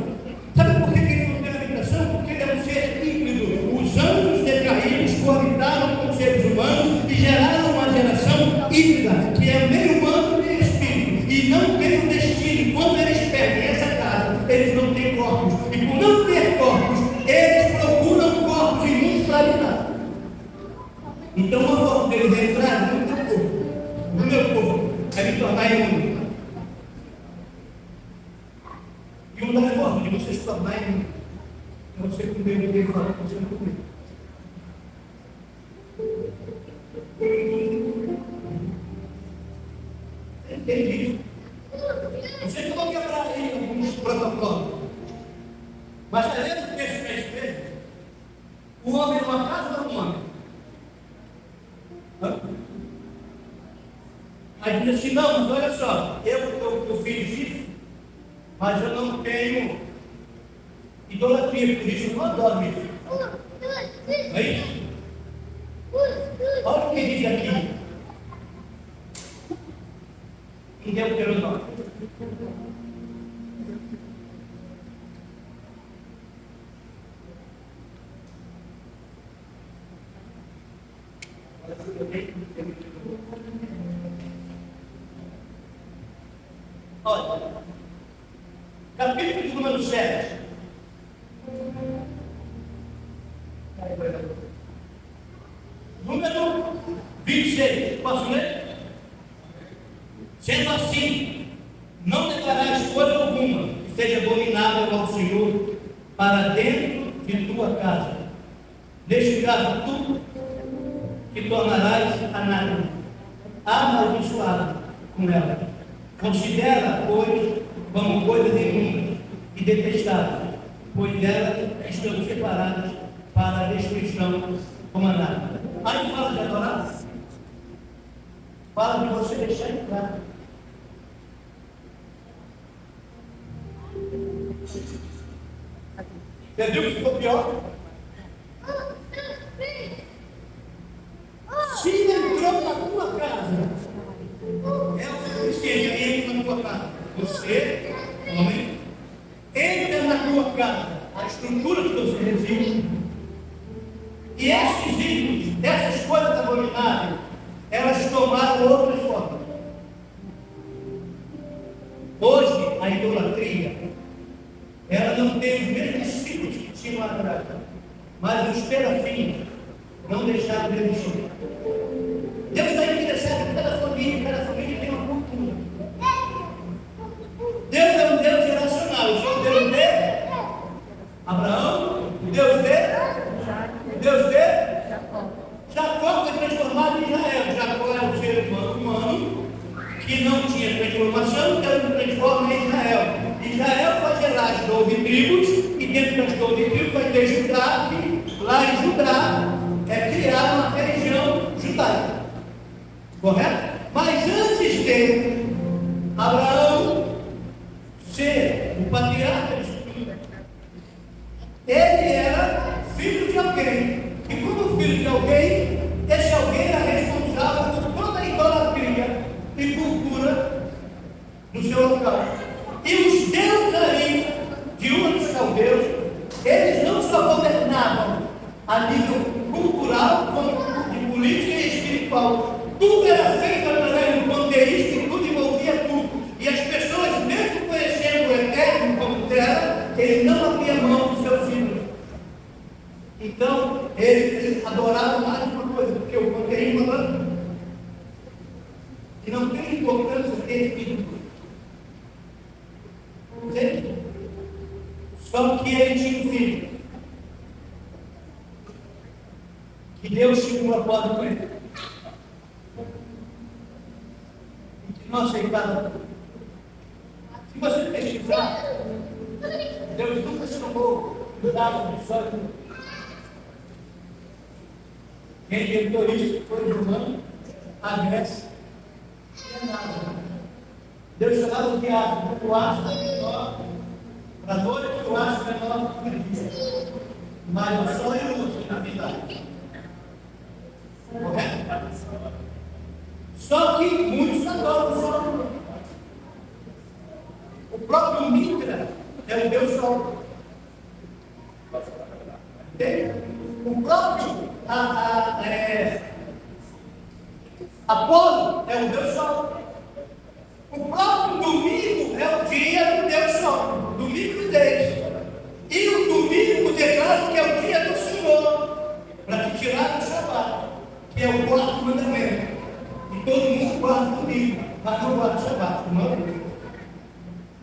Sabe por que ele não tem uma habitação? Porque ele é um ser híbrido. Os anjos decaídos coabitaram com os seres humanos e geraram uma geração híbrida, que é meio humano e meio espírito. E não tem um destino. Quando eles perdem essa casa, eles não têm corpos. E por não ter corpos, eles procuram corpos imundos para habitar. Então, uma forma deles entrarem no meu corpo, é me tornar imundo. E uma das formas de você se tornar imundo é você comer o que ele fala que você não comer. Você entende isso? Você que não quebrar aí alguns protocolos. Mas além do texto que é feito, o homem é uma casa ou um homem? Aí diz assim, não, mas olha só, eu fiz isso, mas eu não tenho idolatria, por isso eu não adoro isso. Não é isso? Olha o que diz aqui em Deuteronômio. Olha, capítulo número 7. Número 26. Posso ler? Sendo assim, não declararás coisa alguma que seja abominável ao Senhor para dentro de tua casa. Neste caso, tu te tornarás anátema, amaldiçoado com ela. Considera, pois, como coisas imundas e detestáveis, pois elas estão separadas para a destruição como anátema. Aí fala de adorar, fala de você deixar entrar. Você viu que ficou pior? Se entrou na tua casa, é o que entra na tua casa. Você, homem, entra na tua casa, a estrutura que você reside, e esses ídolos, essas coisas abomináveis, elas tomaram outras formas. Hoje, a idolatria, ela não tem os mesmos ciclos que tinham lá atrás, mas os terafins não deixaram de existir. Deus está interessado em cada família tem uma cultura. Deus é um Deus geracional. O Senhor Deus de Abraão, o Deus de Jacó foi transformado em Israel. Jacó é um ser humano que não tinha transformação, então ele transforma em Israel. Israel vai gerar as 12 tribos, e dentro das 12 tribos vai ter Judá, que lá em Judá é criada uma religião judaica. Correto? Mas antes de Abraão ser o patriarca disso tudo, ele era filho de alguém. E como filho de alguém, esse alguém era responsável por toda a idolatria e cultura no seu local. E os deuses ali, de Ur dos Caldeus, eles não só governavam a nível cultural, como de política e espiritual. Tudo era feito através do panteísta e tudo envolvia tudo. E as pessoas, mesmo conhecendo o Eterno como terra, eles não abriam mão dos seus ídolos. Então, eles adoravam mais uma coisa, porque o panteísmo não. E não tem importância ter ídolos. Só que ele tinha um filho. Que Deus tinha um propósito com ele. E que não aceitava. Se você pesquisar, Deus nunca chamou Judá de sonho. Quem inventou isso foi o Romano, a Grécia e a Nasa. Deus chamava de astro, o astro menor, para noite o astro menor para o dia. Mas o sol e luz na vida. Correto? Só que muitos adoram o sol. O próprio Mitra é o Deus Sol. Entende? O próprio Apolo é o Deus Sol. O próprio domingo é o dia do Deus Sol, domingo deles. E o domingo declara que é o dia do Senhor, para te tirar do Shabat, que é o quarto mandamento. E todo mundo guarda o domingo, mas não guarda o Shabat, não é domingo.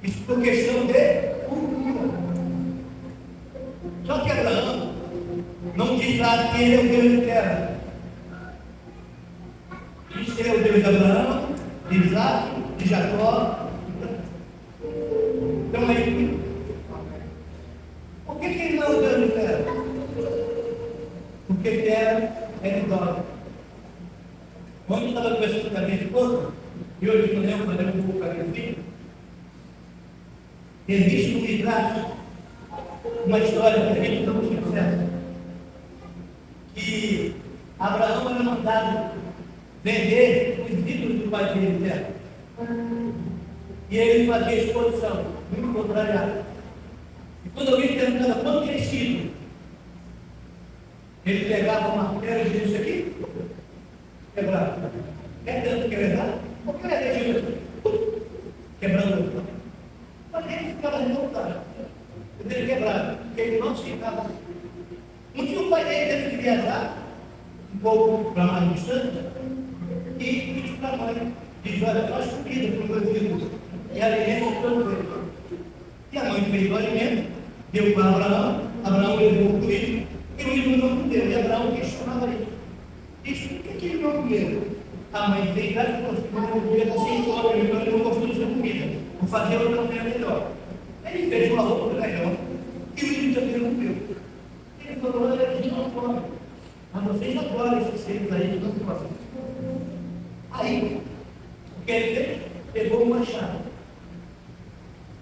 Isso por questão de cultura. Só que Abraão não diz lá que ele é o Deus de terra. Diz que ele é o Deus de Abraão, de Isaac, de Jacó. Então aí, por que ele não é o Deus de terra? Porque terra é idólatra. Quando eu estava conversando com a minha esposa, e hoje de manhã eu falei um pouco com a minha filha, existe no Midrash uma história que a gente não tinha acesso, que Abraão era mandado vender os ídolos do pai dele terra. E ele fazia exposição, muito contrariado. E quando alguém perguntava quanto é esse ídolo, ele pegava uma martelo e dizia: isso aqui? Quebrava. Quer tanto quebrar? Por que é deixando quebrando? Mas ele ficava revoltado. Ele quebrado, porque ele não aceitava. Um dia o pai dele teve que viajar um pouco para mais distante e disse para a mãe, disse, olha, faz comida para o meu filho e alimento para o meu filho. E a mãe fez o alimento, deu para Abraão, Abraão levou o filho e o filho não comeu. E Abraão questionava ele. Disse, por que ele não comeu? A mãe fez lá e falou assim, não comia, está sem fome, então ele não gostou da sua comida. Vou fazer outra comida melhor. Ele fez uma outra melhor e o filho também não comeu. Ele falou, olha, a gente não come. Mas vocês adoram esses seres aí que não comem. Aí, o que ele fez? Pegou uma chave.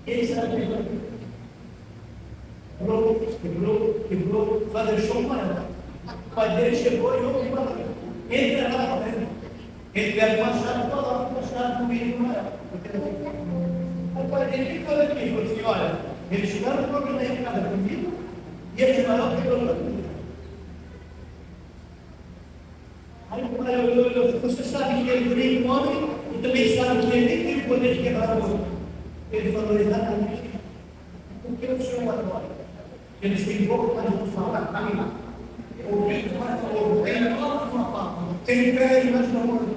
Ele sabe quebrou, deixou uma ela. O pai dele chegou e ouviu uma ela. Ele era lá também. Ele pega uma chave e coloca uma chave no meio de uma ela. O pai dele ficou aqui e falou assim, olha, eles chegaram no programa aí, cada comida, e esse maior quebrou a comida. Aí o pai olhou, você sabe que ele nem come e também sabe que ele nem tem o poder de quebrar o outro. Ele falou exatamente o que o senhor adora. Eles têm pouco mais de falar, ouvidos mais não ouvem, tem pés mais não ouvem.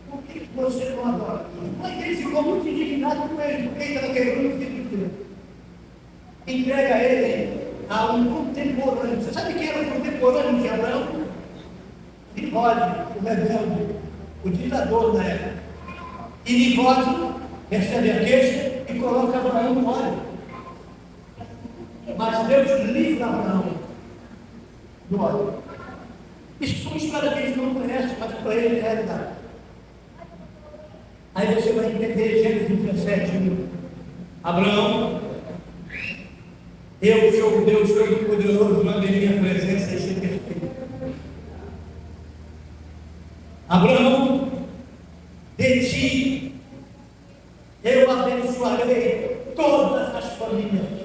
Por que você não adora? Mas ele ficou muito indignado com ele, porque ele estava quebrando o filho dele. Entrega ele a um contemporâneo. Você sabe quem era o contemporâneo de Abraão? Nicode, o rebelde, o ditador da época. E Nicode recebe a queixa e coloca Abraão no óleo. Mas Deus livra Abraão do óleo. Isso são histórias que eles não conhecem, mas para ele é realidade. Aí você vai entender Gênesis 17. Abraão, eu sou o Deus Todo-Poderoso, ande em minha presença e ser perfeito. Abraão, de ti eu abençoarei todas as famílias.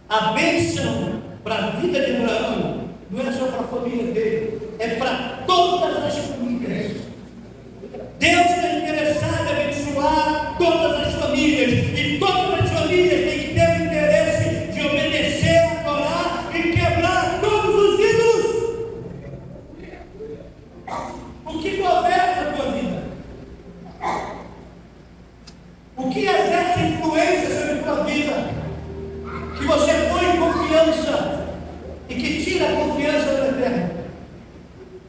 A bênção para a vida de Abraão não é só para a família dele, é para todas as famílias. Deus está interessado em abençoar todas as famílias, e todas as famílias têm que ter o interesse de obedecer, adorar e quebrar todos os ídolos. O que governa a tua vida? O que exerce influência sobre a tua vida? Que você põe confiança e que tira a confiança do eterno.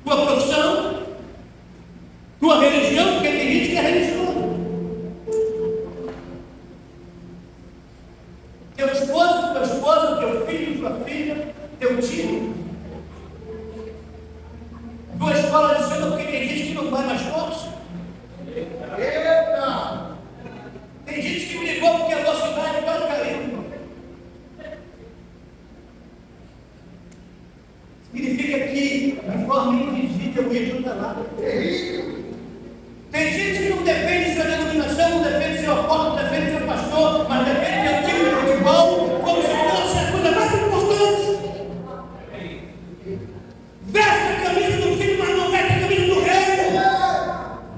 Tua profissão, tua religião, porque tem gente que é religioso. Teu esposo, tua esposa, teu filho, tua filha, teu tio. Tua escola de samba, porque tem gente que não vai mais curso. Eita! Tem gente que brigou porque a velocidade quase caiu. Significa que, de forma invisível, o ídolo está lá. Tem gente que não defende sua denominação, não defende seu apóstolo, não defende seu pastor, mas defende seu time de futebol como se fosse a coisa mais importante. Veste a camisa do time, mas não veste a camisa do rei.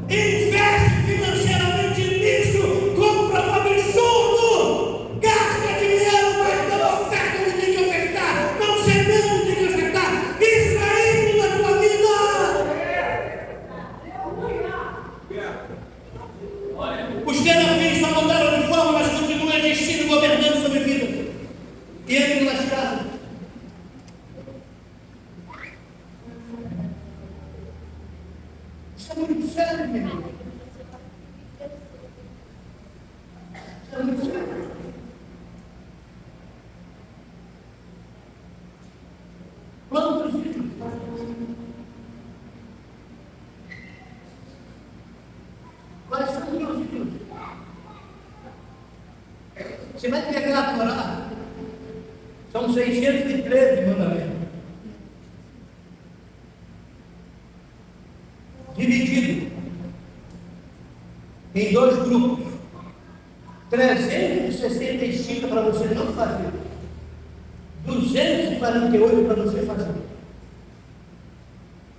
Investe financeiramente nisso, compra um absurdo. Gasta dinheiro, mas não oferta onde tem que ofertar, não semeia onde tem que ofertar. Isso é ídolo na tua vida. Os terapeutas só mudaram de forma, mas continuam existindo, governando sobre a vida. E entram nas casas. Isso é muito sério, meu irmão. Isso é muito sério. Quantos ídolos? Quais são os meus ídolos? Você vai pegar a Torá, são 613 mandamentos. Dividido em dois grupos. 365 para você não fazer. 248 para você fazer.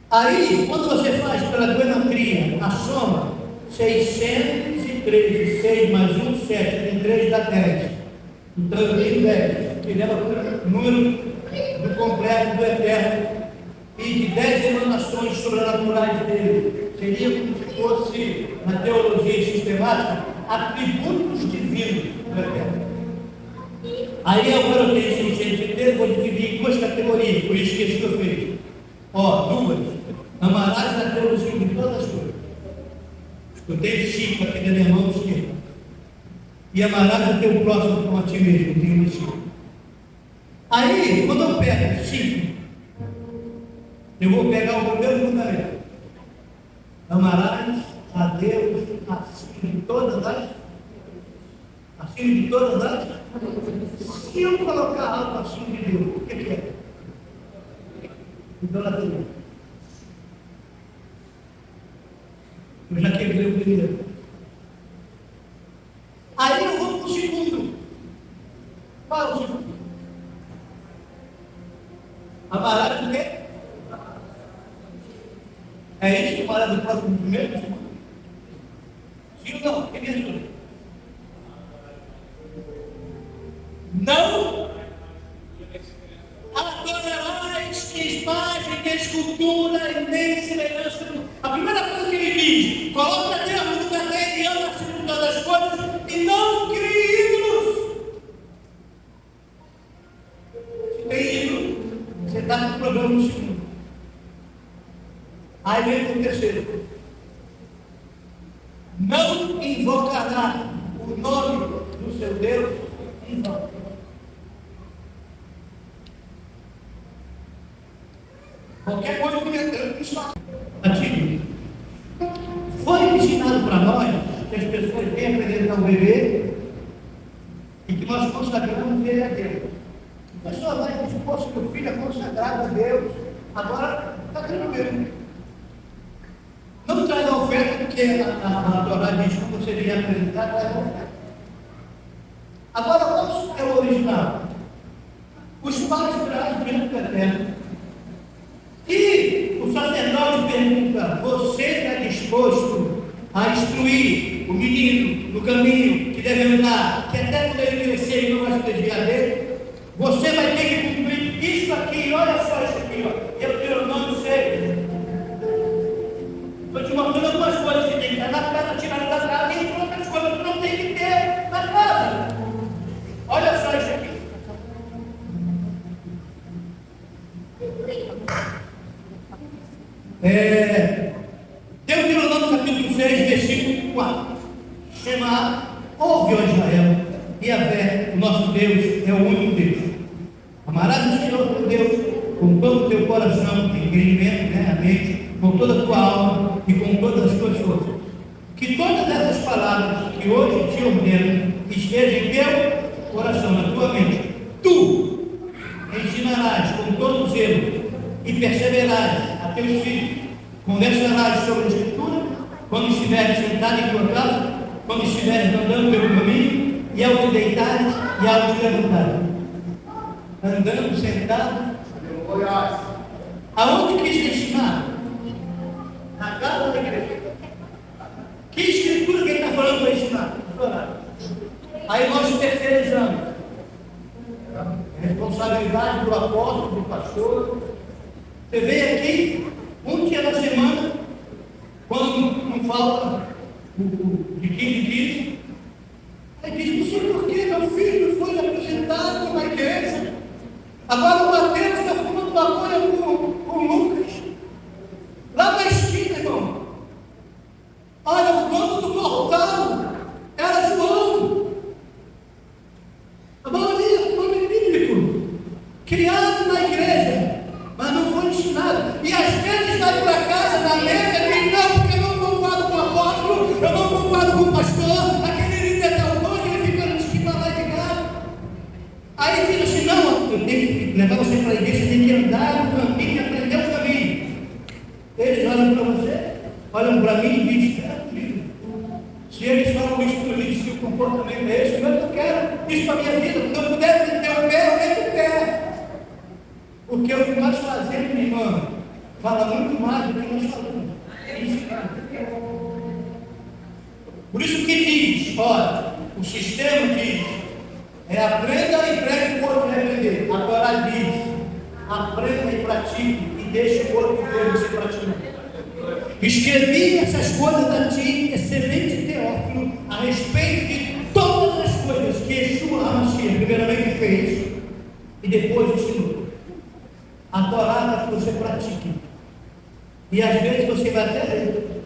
Aí, quando você faz pela geometria a soma, 613, 6 mais 1, 7, tem 3 dá 10. Então eu tenho 10, que leva o número do completo do Eterno e de 10 emanações sobrenaturais dele. Seria como se fosse, na teologia sistemática, atributos divinos do Eterno. Aí agora eu tenho 603, vou dividir em duas categorias, por isso que isso que eu fiz. Duas. Amarás a Deus de todas as coisas. Eu tenho 5 aqui na minha mão esquerda. E amarás o teu próximo como a ti mesmo. Eu tenho 5. Aí, quando eu pego 5, eu vou pegar o primeiro mandamento. Amarás a Deus acima de todas as. Acima de todas as. Se eu colocar algo acima de Deus, o que é? Idolatria. Eu já quebrei o primeiro. Aí eu vou para o segundo. Qual é o segundo? Amarás o quê? É isso que fala do próximo primeiro? Sim ou não? Quem me ajuda? Não adorarás imagem de escultura e nem semelhança. A primeira coisa que ele diz: coloca Deus no lugar dele e ama acima de todas as coisas e não crie ídolos. Se tem ídolo, você está com problema no segundo. Aí vem o terceiro: não invocará o nome do seu Deus em vão. Qualquer coisa que eu faço. Antigo. Foi ensinado para nós que as pessoas têm que apresentar um bebê e que nós consagramos ele a Deus. A pessoa vai e diz: poxa, meu filho é consagrado a Deus, agora está tranquilo. Não traz a oferta, porque a Torá diz que você devia apresentar, traz a oferta. Agora, qual é o original? Os pais trazem diante do Eterno. E o sacerdote pergunta: você está disposto a instruir o menino no caminho que deve andar, que até quando ele crescer ele não vai se desviar dele? Você vai ter que cumprir isso aqui, olha só isso aqui, ó. Deuteronômio 6. Estou te mostrando algumas coisas que tem que estar na casa, tirando da casa, e outras coisas que não tem que ter na casa. Olha só isso aqui. Deuteronômio capítulo 6, versículo 4. Shema, ouve, ó Israel, Yahvé, o nosso Deus, é o único Deus. Amarás o Senhor teu Deus com todo o teu coração, entendimento, a mente, com toda a tua alma e com todas as tuas forças. Que todas essas palavras que hoje te ordeno estejam em teu coração, na tua mente. Tu ensinarás com todo zelo e perseverarás a teus filhos. Conversarás sobre a Escritura quando estiveres sentado em tua casa, quando estiveres andando pelo caminho, e ao te deitares e ao te levantares. Andando, sentado. Aonde quis ensinar? Na casa da igreja. Que Escritura que ele está falando para ensinar? Aí nós terceirizamos. Responsabilidade do apóstolo, do pastor. Você vem aqui um dia da semana, quando não falta de 15, aí diz: não sei por que meu filho foi apresentado na igreja, agora o Mateus está fumando maconha com o Lucas, lá na esquina, irmão. Olha, o dono do portal era João. A maioria é nome bíblico, criado na igreja, mas não foi ensinado. E às vezes vai para casa, na mesa, e diz: não, porque eu não concordo com o apóstolo, eu não concordo com o pastor, aquele líder tal coisa, ele fica no esquema lá de casa. Aí diz assim: não, eu tenho que levar você para a igreja, você tem que andar no caminho e aprender o caminho. Eles olham para você, olham para mim e dizem: se eles falam isso para mim, se o comportamento é esse, eu não quero isso para a minha vida. Quando eu puder meter o pé, eu meto o pé. Porque o que nós fazemos, irmão, fala muito mais do que nós falamos. Por isso que diz, olha, o sistema diz: É aprenda e pregue o outro repreender. A Torá diz: aprenda e pratique e deixe o outro ver você praticando. Escrevi essas coisas a ti, excelente Teófilo, a respeito de todas as coisas que Yeshua HaMashiach primeiramente fez e depois ensinou. A Torá é que você pratique. E às vezes você vai até ler,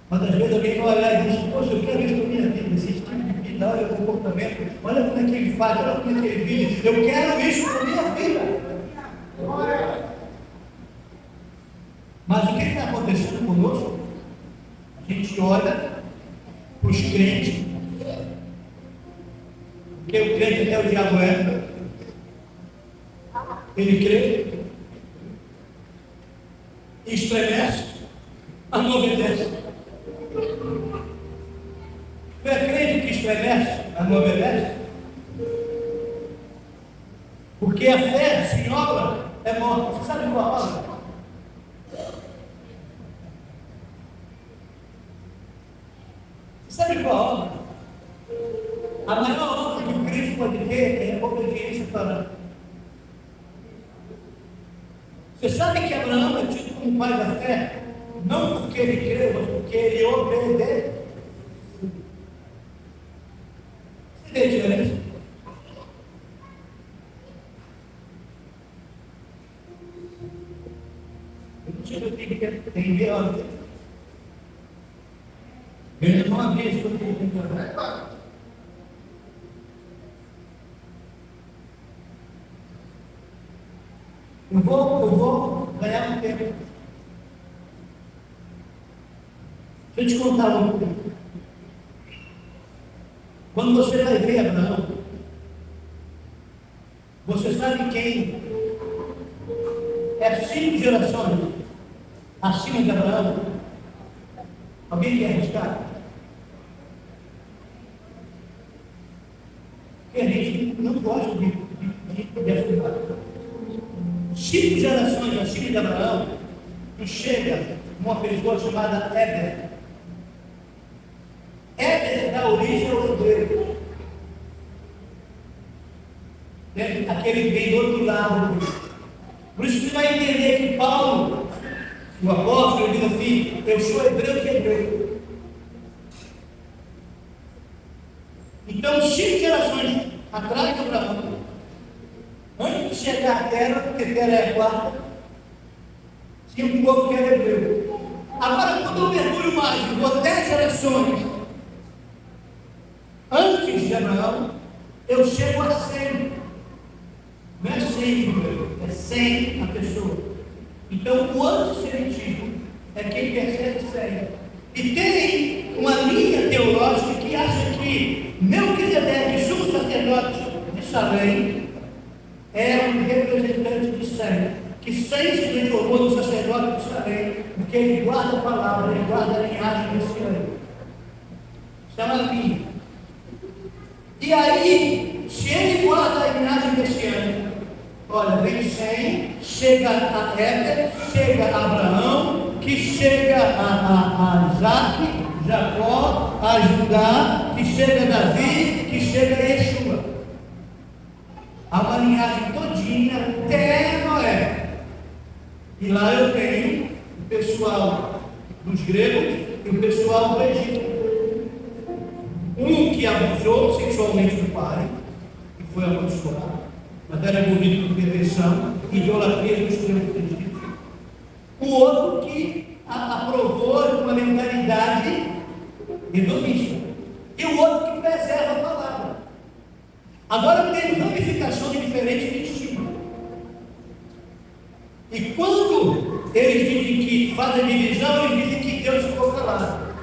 mas às vezes alguém vai olhar e diz: poxa, eu quero isso na minha vida, esse tipo de vida, olha o comportamento, olha como é que ele faz, olha como é que ele vive, eu quero isso na minha vida. Mas o que está acontecendo conosco? A gente olha para os crentes, porque o crente até o diabo é, ele crê, estremece, mas não obedece. Tu é crente que estremece, mas não obedece? Porque a fé sem obra é morta. Você sabe qual a obra? Sabe qual a obra? A maior obra que o crente pode ter é a obediência para. Você sabe que Abraão é tido como pai da fé? Não porque ele creu, mas porque ele obedece. Você vê a diferença? Eu não sei se eu tenho que entender a hora. Ele não havia isso que eu tenho que fazer. Eu vou ganhar um tempo. Deixa eu te contar uma coisa. Quando você vai ver Abraão, você sabe quem é 5 gerações acima de Abraão? Alguém quer arriscar? Porque a gente não gosta de afirmar. 5 gerações acima de Abraão, que chega uma pessoa chamada Éder. Éder dá origem ao hebreu. Aquele que vem do outro lado. Por isso que você vai entender que Paulo, o apóstolo, ele diz assim: eu sou hebreu de hebreu. Então, 5 gerações atrás de Abraão, antes de chegar à terra, porque a terra é a quarta, tinha um povo que era hebreu. Agora, quando eu mergulho mais, eu vou 10 gerações antes de Abraão, eu chego a 100. Não é 100 número, é 100 a pessoa. Então, o antissemitismo é quem percebe 100. E tem uma linha teológica que acha que Melquisedeque, sumo sacerdote de Salém, é um representante de 100. Que 100 se transformou no sacerdote de Salém, porque ele guarda a palavra, ele guarda a linhagem messiânica. Isso é uma linha. E aí, se ele guarda a linhagem messiânica, olha, vem 100, chega a Éder, chega a Abraão, que chega a Isaac, Jacó, a Judá, que chega a Davi, que chega a Yeshua. Há uma linhagem todinha até Noé. E lá eu tenho o pessoal dos gregos e o pessoal do Egito. Um que abusou sexualmente do pai, que foi amaldiçoado, mas era envolvido com perversão, idolatria dos tempos egípcios. O outro que aprovou uma mentalidade hedonista. E o outro que preserva a palavra. Agora tem ramificações diferentes de ensino. E quando eles dizem que fazem divisão, eles dizem que Deus ficou calado.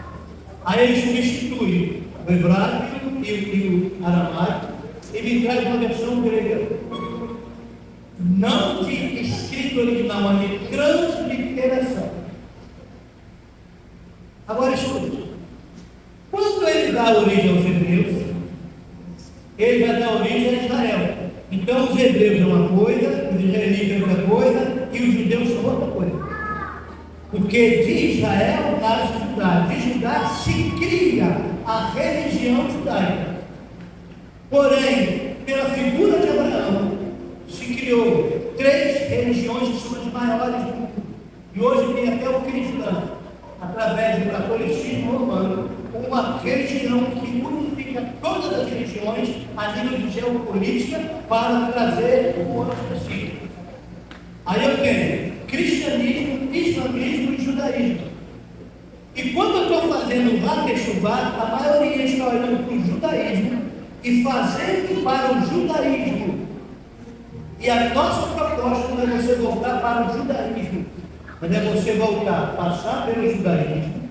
Aí eles substituem o hebraico e o aramaico e me traz uma versão grega. Não de escrito original, mas de transliteração. Agora escute. Quando ele dá origem aos hebreus, ele vai dar origem a Israel. Então os hebreus é uma coisa, os israelitas é outra coisa, e os judeus são outra coisa. Porque de Israel nasce Judá, de Judá se cria a religião judaica. Porém, pela maiores do mundo. E hoje tem até o cristão, através do catolicismo romano, uma religião que unifica todas as religiões a nível de geopolítica para trazer o outro assim. Aí eu tenho cristianismo, islamismo e judaísmo. E quando eu estou fazendo o Raquechuvá, a maioria está olhando para o judaísmo e fazendo para o judaísmo. E a nossa proposta não é você voltar para o judaísmo, mas é você voltar, passar pelo judaísmo,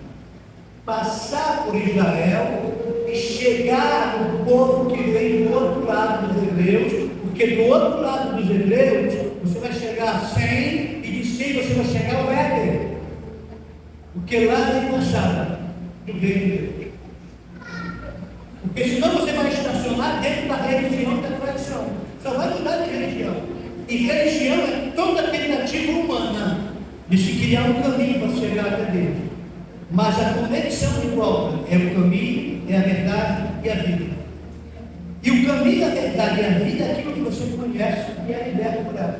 passar por Israel e chegar no povo que vem do outro lado dos hebreus, porque do outro lado dos hebreus você vai chegar a 100 e de 100 você vai chegar ao Éden, porque lá é embaixada do reino de Deus. Porque senão você vai estacionar dentro da religião e da tradição, só vai mudar de religião. E religião é toda tentativa humana de se criar um caminho para chegar até Deus. Mas a conexão de volta é o caminho, é a verdade e a vida. E o caminho, a verdade e a vida é aquilo que você conhece e é liberto por ela.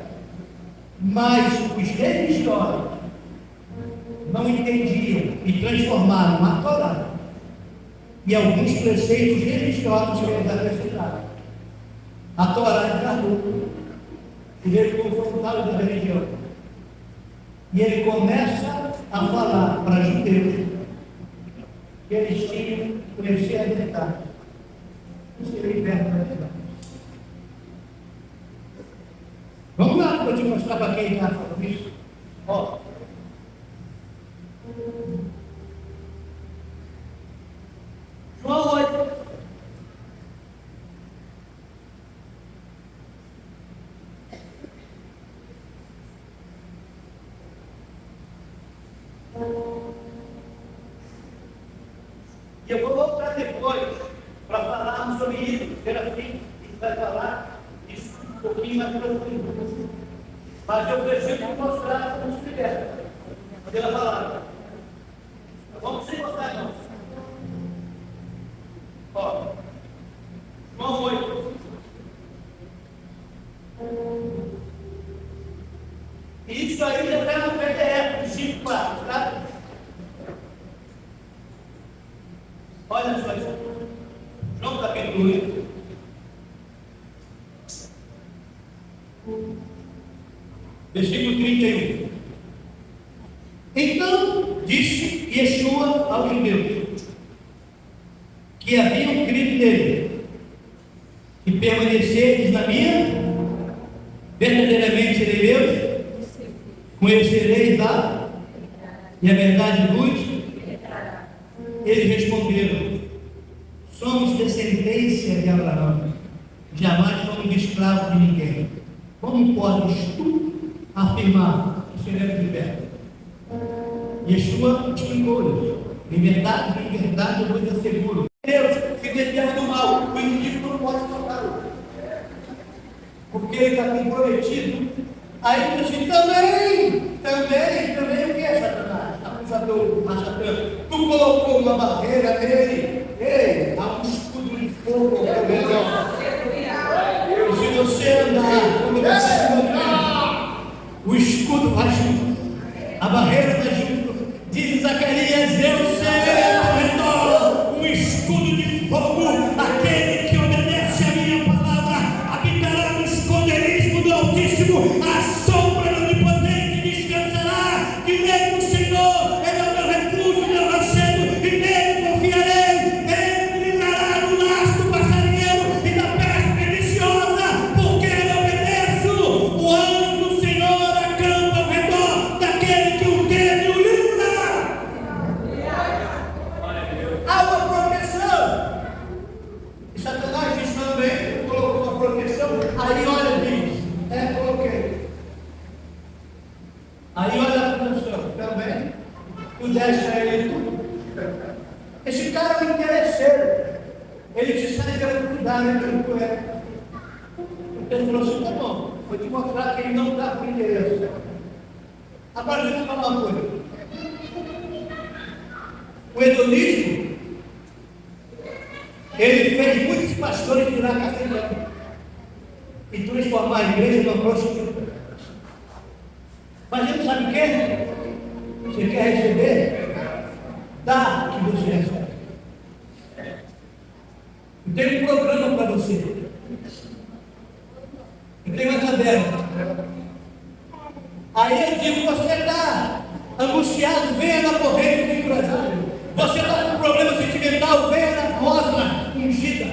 Mas os religiosos não entendiam e transformaram a Torá e alguns preceitos religiosos que eles acrescentaram. A Torá é caduca e veio confrontá-lo da religião. E ele começa a falar para judeus que eles tinham que conhecer a verdade e ser libertos da verdade. Vamos lá para eu te mostrar para quem está falando isso. Ó. João 8. E eu vou voltar depois para falarmos sobre isso. Serafim, a gente vai falar isso um pouquinho mais profundo. Mas eu preciso mostrar como se liberta. Pela palavra. Vamos sem mostrar, não. Ó. João 8. E isso aí já está no PDF, 5 partes, tá? Olha só isso. João capítulo 8. Versículo 31. Então disse Yeshua aos judeus que haviam crido nele, que permaneceres na minha, verdadeiramente serei meus, conhecereis e a verdade vos. Eles responderam: somos descendência de Abraão, jamais fomos escravos de ninguém. Como podes tu afirmar que seremos libertos? Yeshua explicou-lhes: em verdade eu vos asseguro, Deus se desviar do mal, o inimigo não pode tocar, porque ele está comprometido. Aí ele disse: também o que é Satanás? Acusador, machatão. Tu colocou uma barreira nele, ei, há um escudo de fogo ao teu redor. E se você andar, quando você andar, o escudo vai junto, a barreira vai junto. Diz Zacarias: eu serei ao redor um escudo de fogo. Aquele que obedece a minha palavra habitará no esconderijo do Altíssimo, a sombra do Onipotente descansará. Direi no Senhor, ele é o meu refúgio, meu rochedo, e nele confiarei. Ele me livrará do laço do passarinheiro e da peste perniciosa, porque eu obedeço. O anjo do Senhor acampa ao redor daquele que o teme e o livra. Há uma proteção. E Satanás diz também, colocou uma proteção. Aí olha, diz: coloquei. Aí olha a proteção também. Tu deixa ele tudo. Esse cara é um interesseiro. Ele te sai querendo cuidar, né? Ele falou assim: tá bom, vou te mostrar que ele não dá por interesse. Agora deixa eu falar uma coisa. O hedonismo, ele fez muitos pastores virar castelhão e transformar a igreja numa prostituta. Fazendo sabe o quê? Você quer receber? Dá que você recebe. Eu tenho um programa para você. Eu tenho uma tabela. Aí eu digo, você está angustiado, venha na corrente de Brasil. Você está com problema sentimental, venha na rosa ungida.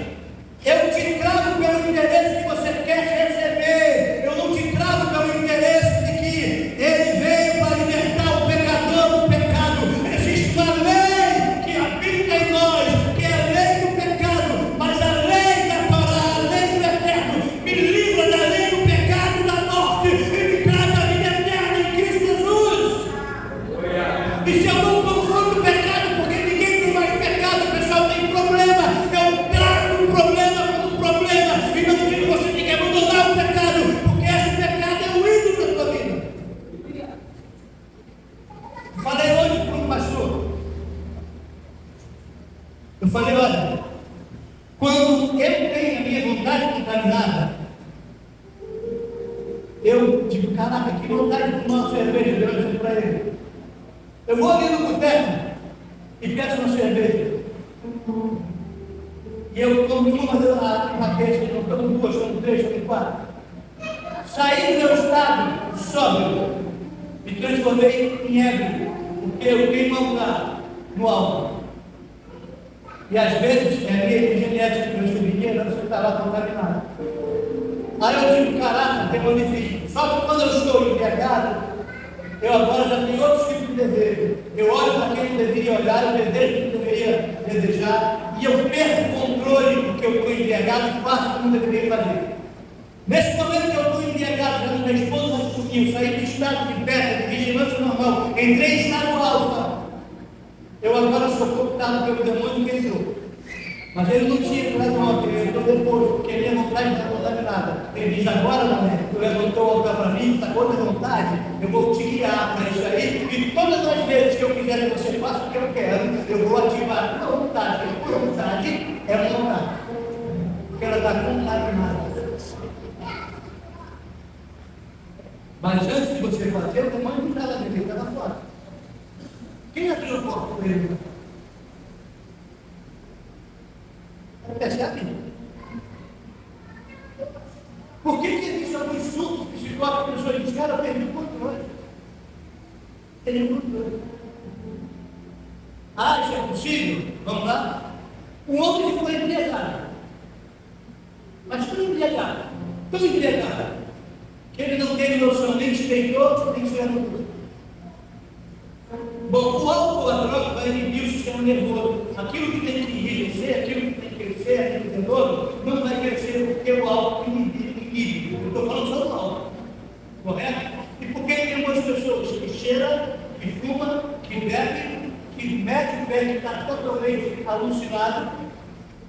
Eu te trago pelo interesse que você quer receber. Eu não te trago pelo interesse de que ele veio para libertar o pecador do pecado. Existe uma lei que habita em nós, que é a lei do pecado, mas a lei da Torá, a lei do eterno, me livra da lei do pecado e da morte e me traz a vida eterna em Cristo Jesus. E se eu não confronto do pecado, porque ninguém tem mais pecado, o pessoal tem problema. Eu trago um problema como problema e não digo que você tem que abandonar o pecado, porque esse pecado é o ídolo da sua vida. Falei hoje para um pastor. Eu falei, olha, quando eu tenho a minha vontade contaminada, eu digo, caraca, que vontade de tomar uma cerveja, eu disse para ele. Eu vou ali no boteco e peço uma cerveja. E eu tomo uma vez, eu tomo duas, tomo três, tomo quatro. Saí do meu estado sóbrio, me transformei em ébrio, porque eu queimo no álcool. E às vezes é a minha genética que eu sou mineiro, você está lá contaminado. Aí eu digo, caraca, tem benefício. Só que quando eu estou embriagado, eu agora já tenho outro tipo de desejo. Eu olho para quem não deveria olhar, eu desejo que não deveria desejar, e eu perco o controle porque eu estou embriagado e faço como eu deveria fazer. Nesse momento que eu estou embriagado, já minha esposa sumiu, saí do estado de beta, de vigilância normal, entrei em estado alfa. Eu agora sou cooptado pelo demônio que entrou. Mas ele não tinha entrado ontem, ele entrou depois, porque a minha vontade não está contaminada. Ele diz, agora não é, tu levantou o altar para mim, está com outra vontade, eu vou te guiar para isso aí, e todas as vezes que eu quiser que você faça o que eu quero, eu vou ativar a tua vontade, porque a tua vontade é a vontade, porque ela está contaminada. Mas antes de você fazer, o demônio não está lá dentro, ele está lá fora. Quem abriu a porta para ele? Percebe? Por que existe alguns surtos psicológicos que a pessoa diz, cara, eu perdi o controle? Perdi o controle. Ah, isso é possível? Vamos lá? Um homem ficou embriagado. Mas tão embriagado, que ele não teve noção nem de deitou, nem de se levantou. Bom, o álcool, a droga, vai inibir o sistema nervoso. Aquilo que tem que enriquecer, aquilo que tem que crescer, aquilo que é novo, não vai crescer porque o álcool inibe. Eu estou falando só do álcool. Correto? E por que tem algumas pessoas que cheiram, que fumam, que bebem, que mete o pé, que está totalmente alucinado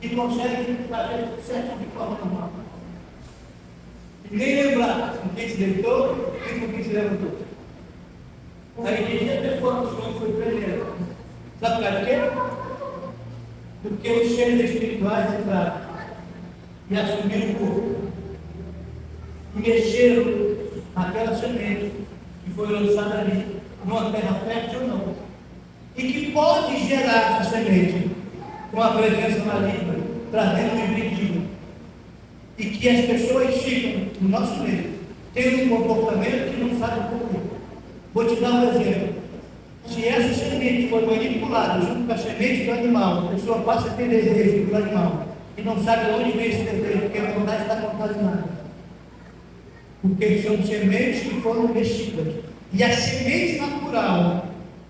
e consegue fazer sexo de forma normal? E nem lembrar com quem se deitou e com quem se levantou. A igreja transformação foi primeiro. Sabe por quê? Porque os seres espirituais entraram e assumiram o corpo e mexeram naquela semente que foi lançada ali, numa terra fértil ou não, e que pode gerar essa semente com a presença maligna, trazendo um hibridismo, e que as pessoas ficam no nosso meio, tendo um comportamento que não sabe por quê. Vou te dar um exemplo. Se essa semente for manipulada junto com a semente do animal, a pessoa passa a ter desejo do animal e não sabe onde vem esse desejo, porque a vontade está contaminada. Porque são sementes que foram mexidas. E a semente natural,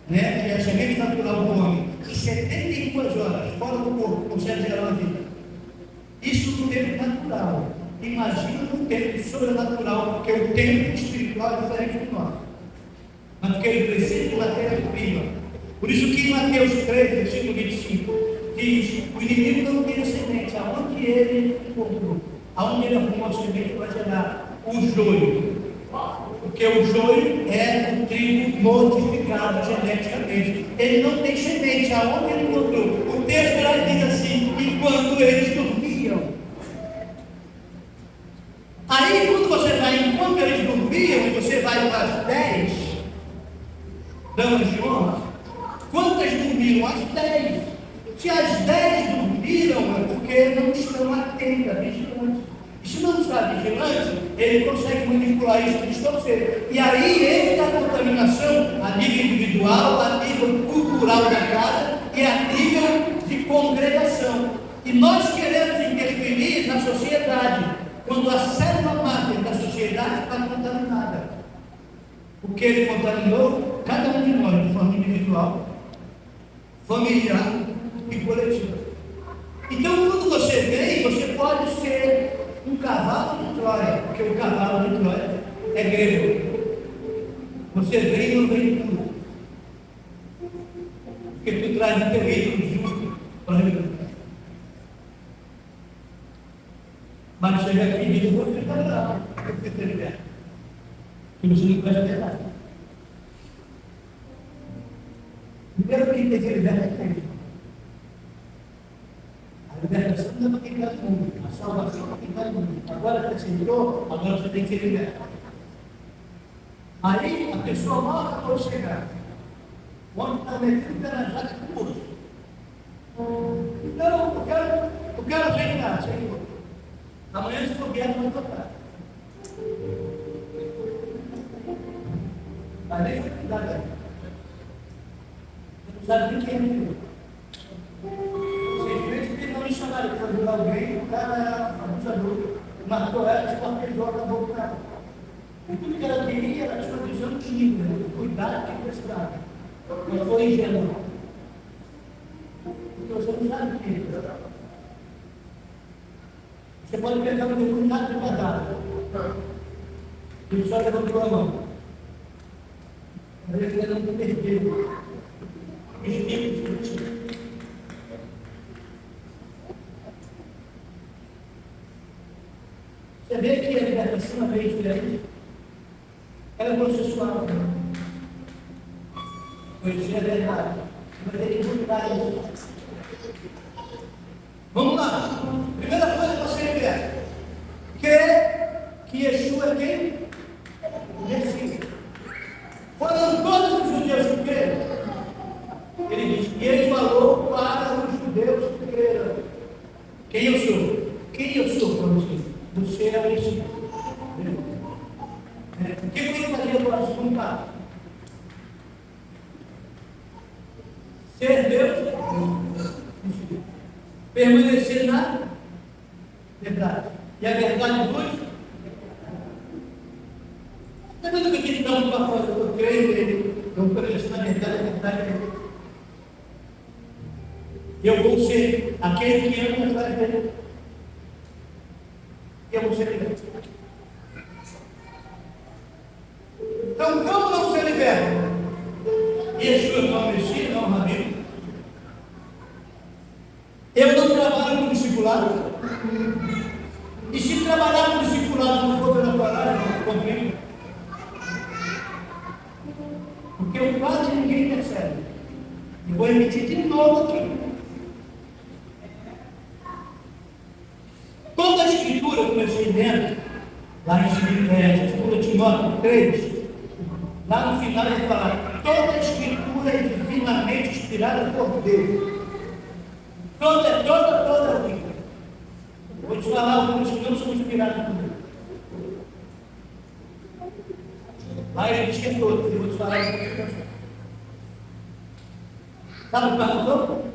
né, que é a semente natural do homem, em 72 horas, fora do corpo, consegue gerar uma vida. Isso no tempo natural. Imagina no tempo sobrenatural, porque o tempo espiritual é diferente do nosso. Mas porque ele precisa de matéria-prima. Por isso que em Mateus 3, versículo 25, diz, o inimigo não tem a semente, aonde ele encontrou, aonde ele arrumou a semente para gerar o joio. Porque o joio é um trigo modificado geneticamente. Ele não tem semente, aonde ele encontrou. O texto lá diz assim, enquanto eles dormiam. Aí quando você vai, enquanto eles dormiam, e você vai para as 10, damas de honra, quantas dormiram? As 10. Se as 10 dormiram, é porque não estão atentas, vigilantes. E se não está vigilante, ele consegue manipular isso, distorcer. E aí entra a contaminação a nível individual, a nível cultural da casa e a nível de congregação. E nós queremos interferir na sociedade, quando a célula máter da sociedade está contaminada. O que ele contaminou, cada um de nós, de forma individual, familiar e coletiva. Então, quando você vem, você pode ser um cavalo de Troia, porque o cavalo de Troia é grego. Você vem e não vem tudo. Porque tu traz um perigo junto para a mas chega aqui e diz, você está lá, você está liberto. Que você não faz a verdade. Primeiro que tem que ser liberto é Cristo. A libertação não é para quem está no mundo, a salvação é para quem está no mundo. Agora você entrou, agora você tem que ser liberto. Aí a pessoa mal acabou de chegar. O homem está metendo o pé na jaca com o outro. Então, eu quero reinar, Senhor. Amanhã se for guerra, não tocar. Mas nem foi cuidado. Você não sabe nem quem é Deus. Simplesmente teve um missionário que foi ajudar alguém, o cara era abusador, matou ela, esquartejou, acabou com ela. E tudo que ela queria era a disposição química, cuidado que precisava. Mas foi ingênuo. Porque você não sabe o que é. Você pode pegar um determinado de cadastro. E o senhor levantou a mão. Mas ele não perdeu. Você vê que a libertação é bem diferente. Ela é processual. Pois é verdade. Vai ter que mudar isso. Vamos lá. Primeira coisa que você liberta. Que Yeshua é quem? Messias. Foram todos os judeus que creram. Ele diz, e ele falou para os judeus que creram. Quem eu sou? Quem eu sou para você? Você é o Messias. O que ele fazia para o segundo passo? Ser Deus, permanecer na verdade. E a verdade hoje? Está vendo que aqui dá um pacote? Eu creio, eu permaneço na verdade, a verdade é Deus. Eu vou ser aquele que ama atrás dele. Eu vou ser liberto. Então, como não ser liberto? Yeshua não é Messias, não é Rabino. Eu não trabalho com discipulado. E se trabalhar com discipulado não for pela palavra, não compreendo. Porque o quase ninguém percebe. E vou repetir de novo aqui. Toda a escritura, como eu sei dentro, lá em 2 Timóteo 3, lá no final ele fala, toda a escritura é divinamente inspirada por Deus. Toda a Bíblia. Vou te falar alguns que não são inspirados por Deus. Lá ele diz que é todos, eu vou te falar alguns que não são. Sabe o que passou?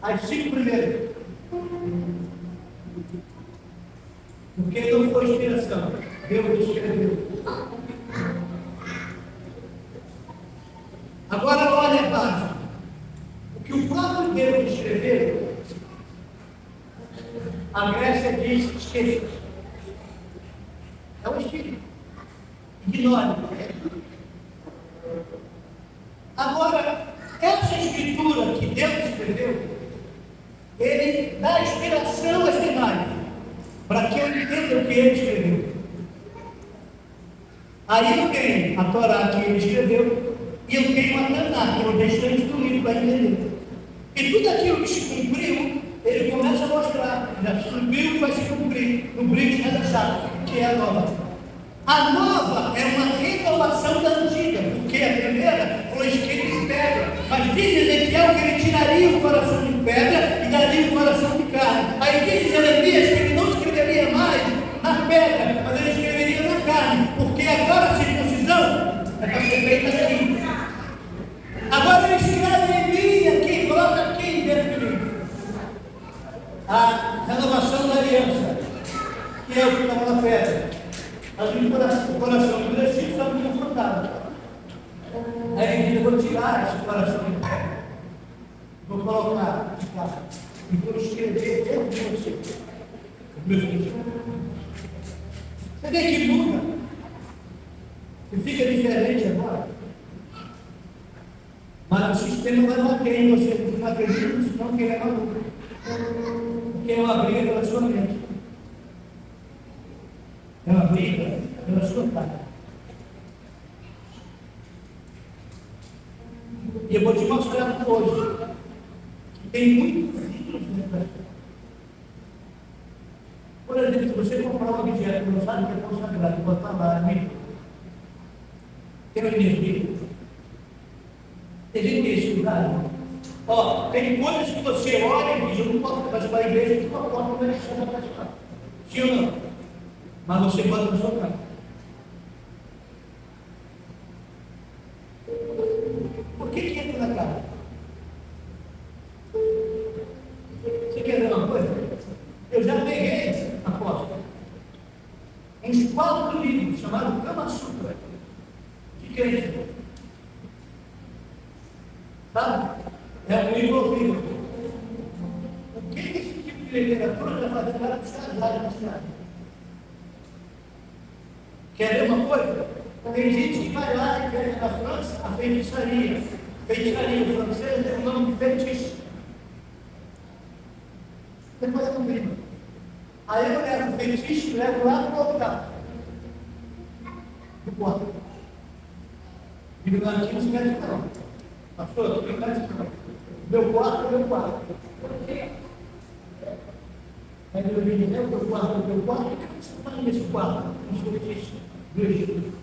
As 5 primeiras. Porque não foi inspiração. Deus escreveu. Agora olha a base. O que o próprio Deus escreveu, a Grécia diz esqueça. É um espírito. Ignore. Agora, essa escritura que Deus escreveu, ele dá inspiração às demais, para que eu entenda o que ele escreveu. Aí eu tenho a Torá que ele escreveu, e eu tenho a Taná, que é o restante do livro para entender. E tudo aquilo que se cumpriu, ele começa a mostrar, já se cumpriu, vai se cumprir, no brilho de cada sábado, que é a nova. A nova é uma renovação da antiga, porque a primeira foi escrita em pedra. Mas diz Ezequiel que ele tiraria o coração de pedra e daria o coração de carne. Aí diz Jeremias que ele não escreveria mais na pedra, mas ele escreveria na carne, porque agora a circuncisão é para ser feita assim. Agora ele escreve em mim aqui, coloca aqui dentro de mim a renovação da aliança, que é o que estava na pedra. O coração endurecido só me confrontado. Aí ele diz: eu vou tirar esse coração de pedra, vou colocar de carne e vou escrever dentro de você os meus princípios. Você vê que muda e fica diferente agora. Mas o sistema vai bater em você, não acredita nisso, não, que ele é maluco. Porque é uma briga pela sua mente. É uma briga pela sua carne. E eu vou te mostrar hoje que tem muitos vírus dentro da gente. Por exemplo, se você comprar um objeto que não sabe que é consagrado e botar lá, tem uma energia. Tem gente que é estudado. Ó, tem coisas que você olha e diz: eu não posso fazer para a igreja, eu não posso fazer para participar. Sim ou não? Mas você pode na sua casa. Por que entra na casa? Você quer ver uma coisa? Eu já peguei, aposto, uns 4 livros chamados Kama Sutra, de crente. Sabe? É um livro horrível. O que esse tipo de literatura vai fazer para os casais na cidade? Quer ver uma coisa? Tem gente que vai lá na igreja da França, a feitiçaria. Feitiçaria, o francês é o nome de feitiço. Depois eu não vi. Aí eu levo o feitiço e levo lá para o altar do quarto. E no antigo não se mete não. Pastor, eu não mete não. Meu quarto é meu quarto. Aí eu vim dizer: o meu quarto é o meu quarto. O que você faz nesse quarto? Nos feitiços do Egito.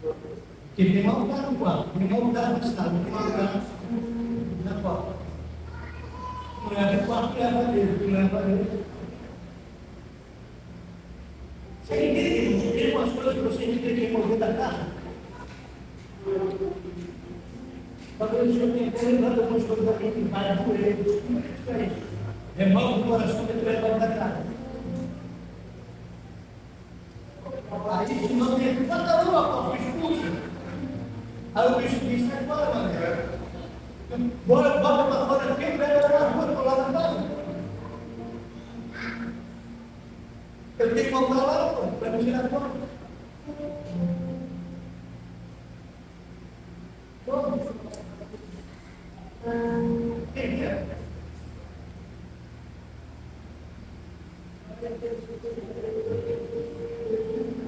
Porque tem um altar no quarto, tem um altar na sala, tem um altar na porta. Não é do quarto que leva a Deus, que leva a Deus. Você entende? Tem umas coisas que você tem que remover da casa. Talvez o senhor tenha lembrado algumas coisas aqui que vai doer. Como é que isso é isso? Remove o coração que tu leva da casa. Aí se não tem, cada um apóstolo expulso. Aí o bicho disse: sai fora, mano. Bota para fora aqui, pega na rua, por lá na casa. Eu tenho que voltar lá, para me tirar fora. Quem é?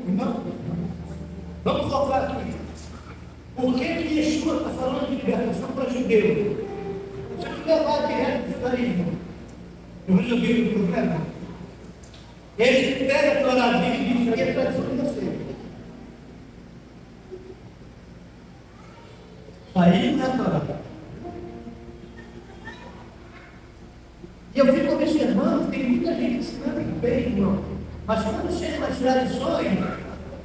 Irmão, vamos voltar aqui. Por que Yeshua está falando de libertação para judeu? Se eu te levar direto do judaísmo, eu resolvi o problema. Ele pega a Torá e diz: isso aqui é tradição de você. Aí não é Torá. E eu fico observando, tem muita gente ensinando bem, irmão. Mas quando chega nas tradições,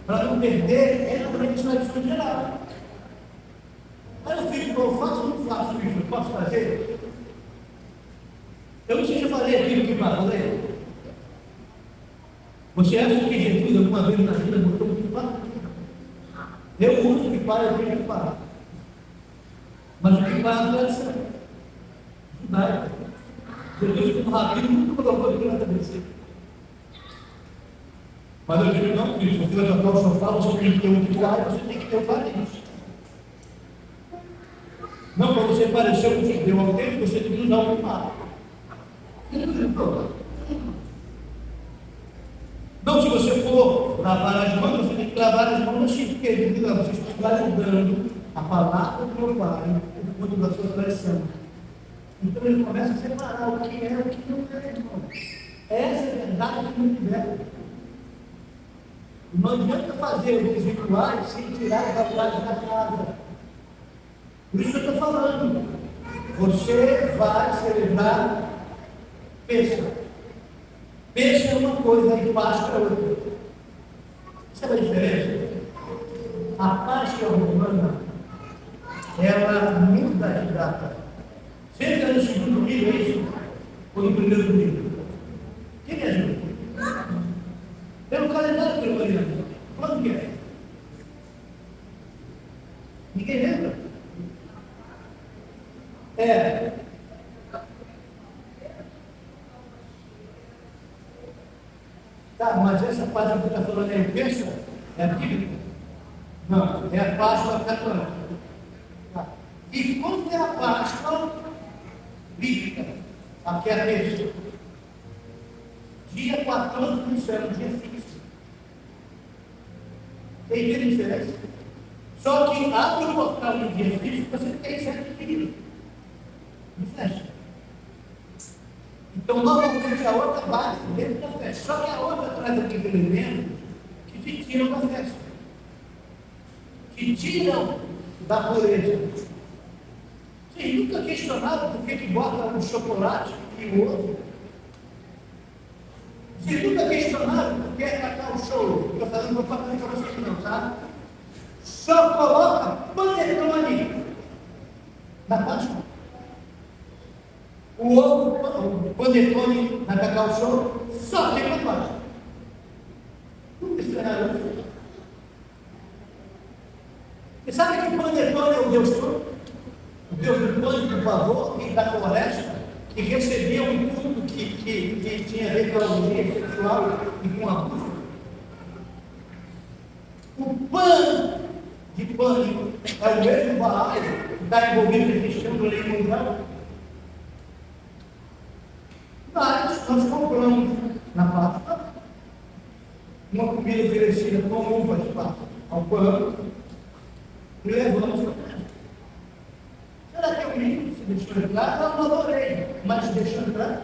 para não perder, entra também nas tradições gerais. Aí eu fico: eu faço ou não faço isso? Eu posso fazer? Eu não sei se eu falei aquilo que eu falei. Você acha que Jesus alguma vez na vida botou o kipá? Eu uso o kipá, eu tenho kipá. Mas o kipá é uma tradição judaica. Jesus, como rabino, nunca colocou aquilo na cabeça. Mas eu digo: não, Cristo, você vai tocar o sofá, você tem que ter um kipá, você tem que ter um parente. Não, para você parecer um judeu autêntico, você tem que usar o kipá. Não, se você for lavar as mãos, você tem que lavar as mãos assim, porque você está ajudando a palavra do meu Pai, o fruto da sua traição. Então ele começa a separar o que é e o que não é, irmão. Essa é a verdade que nos liberta. Não adianta fazer os rituais sem tirar a vaidade da casa. Por isso eu estou falando. Você vai celebrar Pêssego. Pêssego é uma coisa e Páscoa é outra. Sabe a diferença? A Páscoa romana, ela muda de data. Sempre no segundo domingo, é isso? Ou no primeiro domingo? Quem me ajuda? Pelo calendário gregoriano. Quando que é? Ninguém lembra? Tá, mas essa Páscoa que está falando aí, pensa, é bíblica? Não, é a Páscoa católica. Tá. E quando é a Páscoa bíblica? Aqui é a terça. Dia 14 do inferno, dia fixo. Tem que diferença? Só que abre o portal no dia fixo, você tem 7 dias de festa. Então, normalmente a outra bate dentro da festa. Só que a outra traz aqui elementos que te tiram da festa. Que tiram da pureza. Vocês nunca questionaram por que bota um chocolate e o outro? Vocês nunca questionaram por que é cacau show? Estou falando, não vou falar para vocês não, tá? Só coloca panetone na Páscoa. O ovo, o panetone na cacau show, só tem na Páscoa. Nunca estranharam isso? Você sabe que o panetone é o Deus todo? O Deus do pânico, do pavor e da floresta, que recebia um culto que tinha a ver com a orgia sexual e com abuso. O pano de pânico é o mesmo Baal que está envolvido nesse escândalo ali mundial. Mas nós compramos na Páscoa uma comida oferecida com uvas de Páscoa ao pano e levamos para casa. Será que o menino se deixou entrar? Eu não adorei, mas se deixou entrar.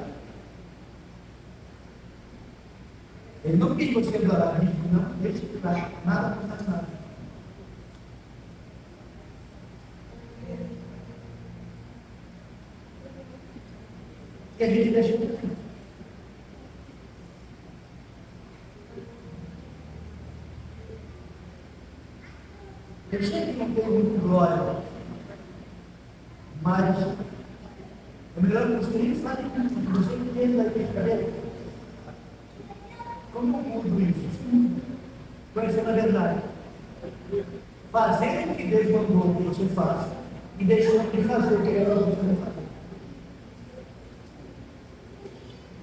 Ele não quis você adorar, ele disse, não, deixa entrar, nada, não faz nada. E a gente deixa entrar. Eu sei que não tem muito glória, mas é melhor que você fale com você que tem da igreja. Como eu mudo isso? Conhecendo a verdade. Fazer o que Deus mandou que você faça e deixando de fazer o que Ele mandou você não fazer.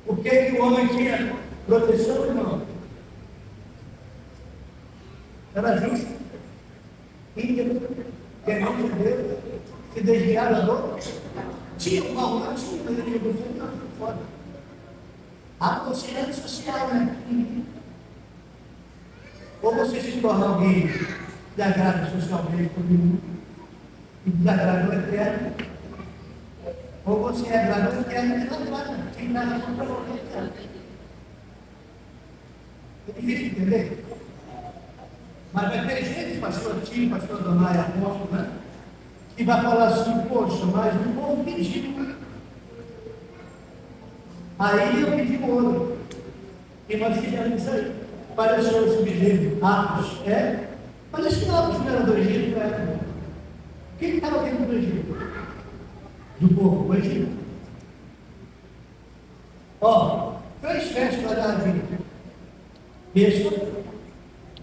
Por que o homem tinha proteção, irmão? Era justo. Íntegro, temente de Deus, se desviar da dor. Tinha um mal lá, tinha uma energia do fundo, não, fora. A consciência social, né? Ou você se torna alguém que agrada socialmente todo mundo e desagrada o eterno, ou você agrada o eterno e desagrada. Tem nada contra o eterno. É difícil entender? Mas vai ter gente, pastor Tim, pastor Donai, apóstolo, né? Que vai falar assim, poxa, mas o povo pediu. Aí eu pedi ouro. E nós fizemos isso aí. Pareceu o subgênero Atos, mas esse Atos não era do Egito, não era. Quem estava dentro do Egito? Do povo, o Egito. Ó, 3 festas da vida. Besta,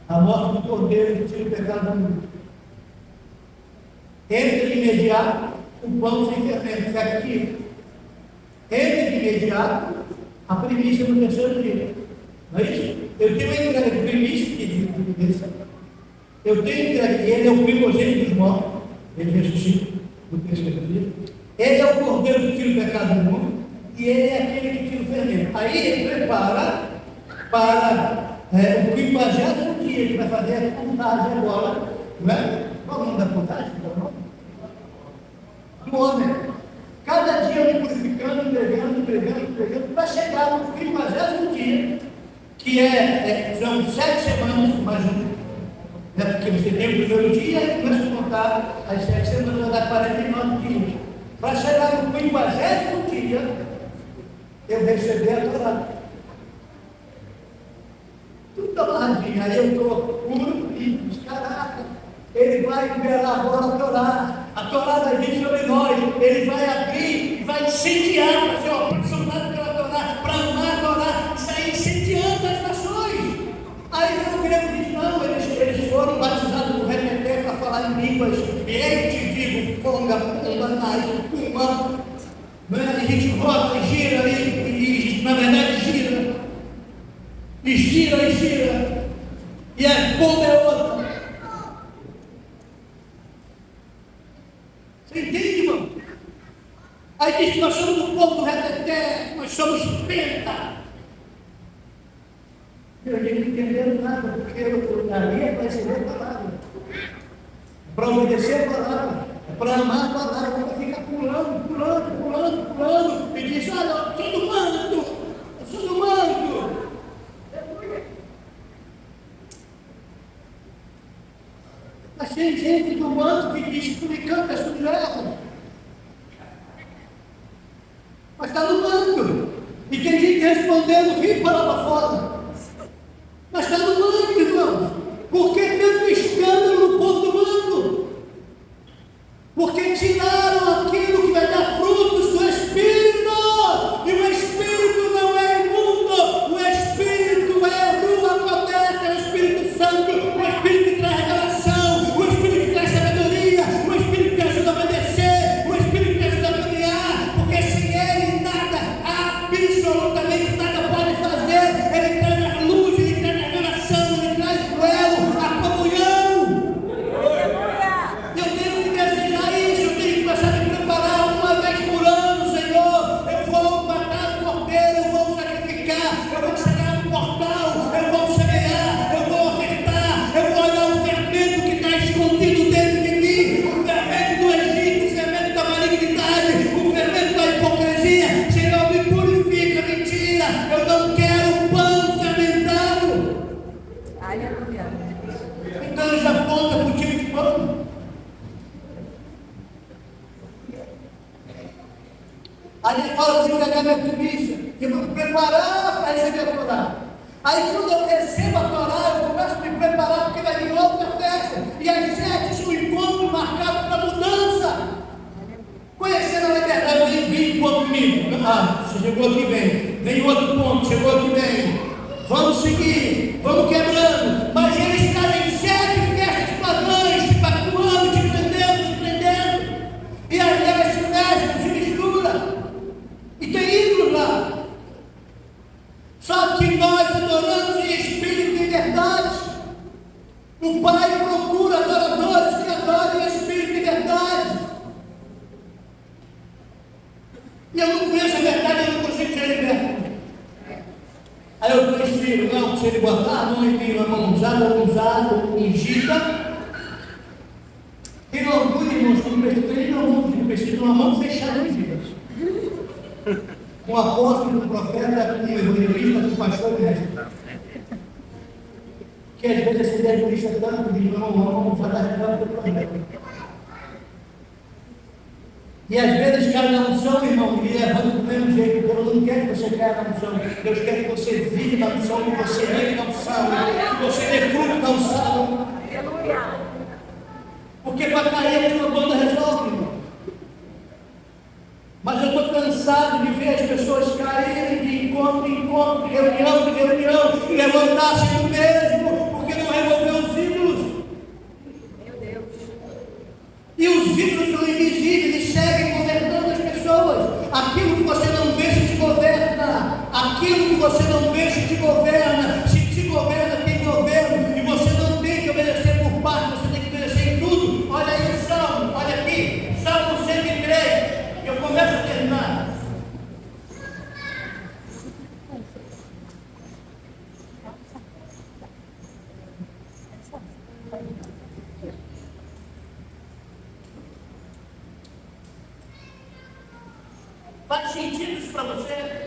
a morte do cordeiro que tira o pecado do mundo. Entre de imediato, o pão sem fermento, certo aqui. Entre de imediato, a primícia no terceiro dia. Não é isso? Eu tenho a entrega de primícia, eu tenho a entrega, ele é o primogênito dos mortos, ele ressuscita no terceiro dia. Ele é o cordeiro que tira o pecado do mundo, e ele é aquele que tira o fermento. Aí ele prepara para o 50º dia, ele vai fazer a contagem agora, não é? Qual é o nome da contagem? Do homem. Cada dia me purificando, entregando, para chegar no 50º dia, que são 7 semanas, mais porque você tem o primeiro dia e começa a contar as 7 semanas, vai dar 49 dias. Para chegar no 50º dia, eu recebi a Torá. Tudo amarradinho, aí eu estou puro e diz, caraca, ele vai liberar agora a Torá. A Torá vai vir sobre nós, ele vai abrir e vai incendiar para ser apaixonado pela Torá, para amar a Torá, e sair incendiando as nações. Aí o grego diz, não, eles foram batizados no remeter para falar em línguas, e aí te digo, conga, pandanai, puma, a gente roda, gira, e na verdade gira, e gira, e a bomba é outra. Você entende, irmão? Aí diz que nós somos o povo do reteté, nós somos penta. Eu não entendendo nada, porque eu daria para receber a palavra, para obedecer a palavra, para amar a palavra, para ficar pulando, e diz, olha, eu sou do manto. Mas tem gente do manto que diz que canta as suas erras. Mas está no manto. E tem gente respondendo, vim para fora. Mas está no manto, irmãos. Por que tanto escândalo no povo do manto? Porque tiraram aquilo que vai dar frutos do Espírito. E o Espírito não é imundo. O Espírito é lua potente, é o Espírito Santo. O Espírito que traz revelação. O Espírito que traz sabedoria. O Espírito que ajuda a obedecer. O Espírito que ajuda a caminhar. Porque sem ele nada, absolutamente nada pode fazer. Ele traz a luz, ele traz a revelação, ele traz o duelo, a comunhão. Eu tenho que desejar isso, eu tenho que começar a me preparar uma vez por ano, Senhor. Eu vou matar o cordeiro, eu vou sacrificar, eu vou chegar no portal, eu vou semear, eu vou ofertar, eu vou olhar o fermento que está escondido dentro de mim, o fermento do Egito, o fermento da malignidade, o fermento da hipocrisia. Senhor, me purifica, mentira, eu não quero pão fermentado. Aleluia. Então ele já aponta para o tipo de pão. Aí ele fala que eu vou pegar minha primícia, que eu vou me preparar para receber a Torá. Aí quando eu recebo a Torá, eu começo a me preparar porque vai vir outra festa. E às 7 são um encontro marcado para mudança. Conhecendo a liberdade, vem encontro comigo. Você chegou aqui bem. Vem outro ponto, chegou aqui bem. Vamos seguir, vamos quebrando. Mas eles trazem 7 festas pagãs, te pactuando, te prendendo. E as 10 festas se misturam. E tem ídolos lá. Só que nós adoramos em espírito e verdade. O Pai procura adoradores que adoram em espírito e verdade. E eu não conheço a verdade, eu não consigo ser liberto. Aí eu dou filho, não, se ele botar a mão em mim, uma mão usada, ungida. Tem orgulho, irmãos, como preciso de uma mão fechada em Deus. Com o apóstolo, com o profeta, com o evangelista, com o pastor e o resto. Que às vezes esse evangelista tanto de não vai dar resultado do profeta. E às vezes cai na unção, irmão, e levando do mesmo jeito. Deus não quer que você caia na unção. Deus quer que você vive na unção, que você vive na unção, que você dê fruto da unção. Porque para cair aqui uma banda resolve, irmão. Mas eu estou cansado de ver as pessoas caírem de encontro em encontro, de reunião, e levantar-se do mesmo, porque não removeu os ídolos. Meu Deus. E os ídolos são invisíveis e seguem governando as pessoas. Aquilo que você não vê se te governa. Aquilo que você não vê se te governa. Se te governa, tem governo. E você não tem que obedecer por parte, você tem que obedecer em tudo. Olha aí o Salmo, olha aqui, Salmo 103. Eu começo a terminar. Faz sentido isso para você?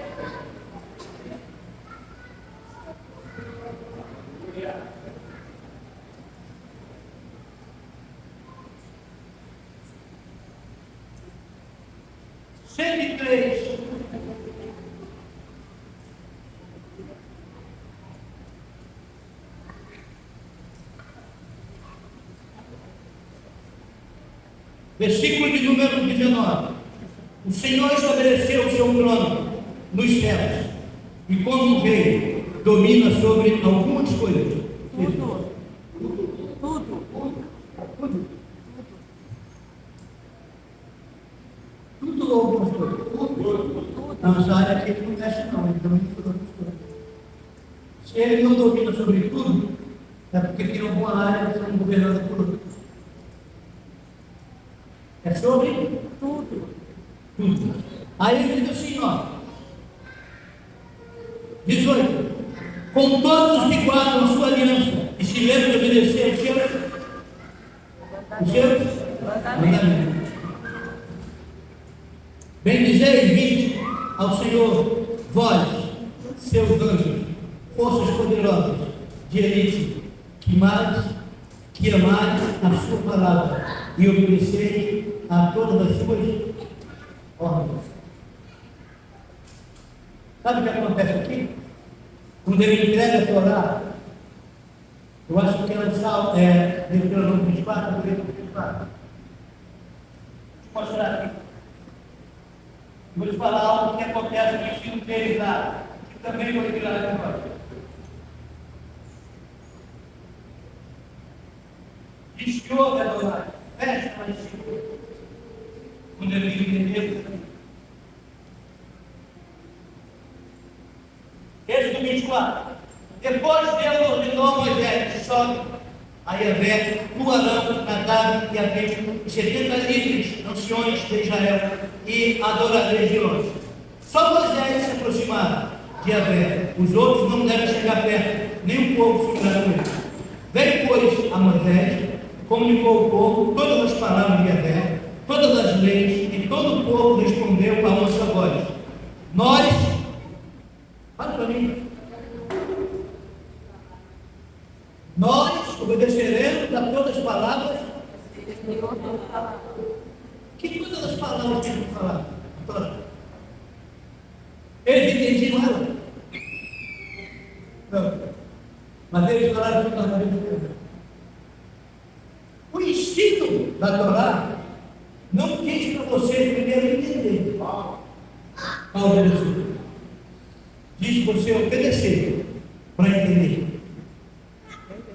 Versículo de número 19. O Senhor estabeleceu o seu trono nos céus e como rei domina sobre algumas coisas. Tudo. Tudo ou algumas coisas. Não, essa área aqui ele não mexe não, ele domina sobre algumas coisas. Se ele não domina sobre tudo, é porque tem alguma área que não governada por outros. É sobre tudo. Aí ele diz assim, ó. 18. Com todos os que guardam a sua aliança e se lembram de obedecer os seus mandamentos. Bendizei, vinde ao Senhor, vós, seus anjos, forças poderosas de elite, que amais a sua palavra e obedecei a todas as suas ordens. Sabe o que acontece aqui? Quando ele entrega a Torá, eu acho que é o Salmo, Deuteronômio 24, capítulo 24. Deixa eu mostrar aqui. Vou te falar algo que acontece no ensino deles lá, que também vou tirar aqui agora. Diz que houve a Torá, fecha mais cinco. Quando ele entendeu, Êxodo 24. Depois Deus ordenou a Moisés: sobe a Yahvé, tu, Arão, Nadab e Abiú, 70 líderes, anciões de Israel, e adoradores de longe. Só Moisés se aproximava de Yahvé, os outros não devem chegar perto, nem o povo subirá com ele. Veio, pois, a Moisés, comunicou ao povo todas as palavras de Yahvé, todas as leis, e todo o povo respondeu a uma só voz: nós, fala para mim, nós obedeceremos a todas as palavras. Que todas as palavras que ele falar? Eles entendiam ela? Não. Mas eles falaram totalmente diferente. O ensino da Torá não quis para você primeiro entender para obedecer. Diz você obedecer para entender.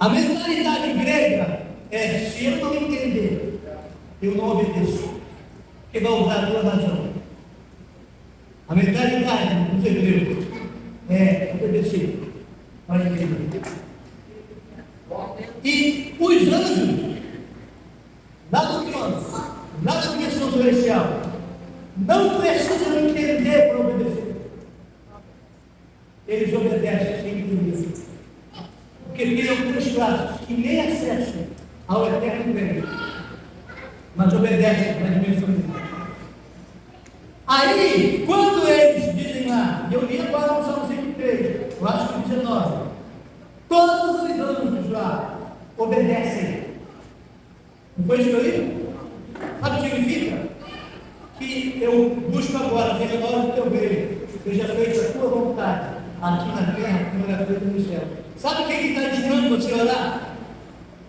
A mentalidade grega é: se eu não entender, eu não obedeço, porque vai usar a tua razão. A mentalidade dos hebreus é obedecer para entender. E os anjos, lá do trono, lá da dimensão celestial, não precisam entender para obedecer. Eles obedecem sem entender. Porque tem algumas classes que nem acessam ao eterno reino, mas obedecem na dimensão de Deus. Aí, quando eles dizem lá, e eu li agora no Salmo 103, eu acho que 19, todos os anjos lá obedecem. Não foi isso que eu li? Sabe o que significa? Que eu busco agora, Senhor, na hora do teu reino, seja feita a tua vontade, aqui na terra, como ela é feita no céu. Sabe o que ele está ensinando você a orar?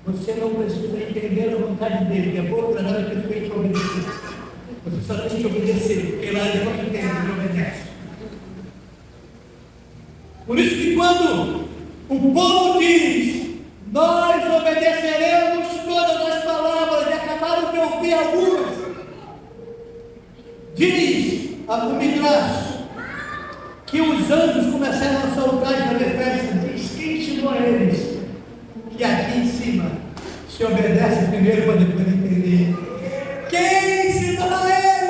Você não precisa entender a vontade dele, que é boa, para nada, perfeito para obedecer. Você só tem que obedecer, porque lá ele não entende, ele obedece. Por isso que quando o povo diz: nós obedeceremos todas as palavras, e acabaram de ouvir algumas, diz a Midrash que os anjos começaram a soltar e fazer festa. Diz: quem ensinou a eles que aqui em cima se obedece primeiro para depois entender? Quem ensinou a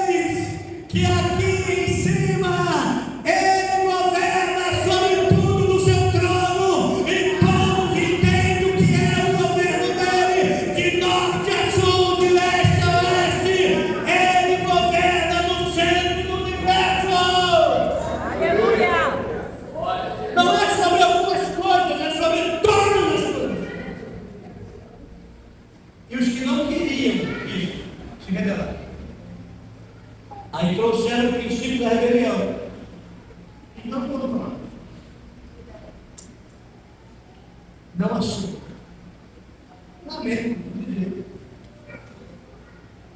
eles que aqui em cima ele governa sobre tudo no seu trono e todos entendem o que é o governo dele, de norte a sul, de leste a oeste? Ele governa no centro do universo. Aleluia! Não é sobre algumas coisas, é sobre todas as coisas. E os que não queriam isso se rebelaram. Aí trouxeram o princípio da rebelião. E não foram falar. Não açúcar. Lamento dizer.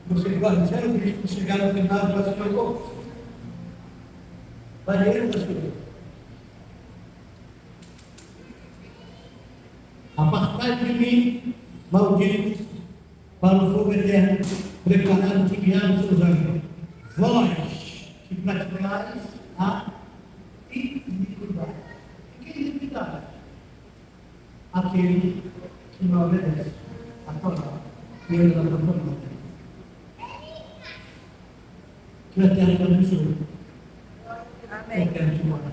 Você Evangelho que chegar no final do nosso corpo. Valeu, pastor. Apartai de mim, malditos, para o fogo eterno, preparado que guiar os seus anjos. Vós que praticais a iniquidade. O que é iniquidade? Aquele que não obedece a Torá e ele não abandona. Que o Eterno te abençoe. Amém. O Eterno te mora.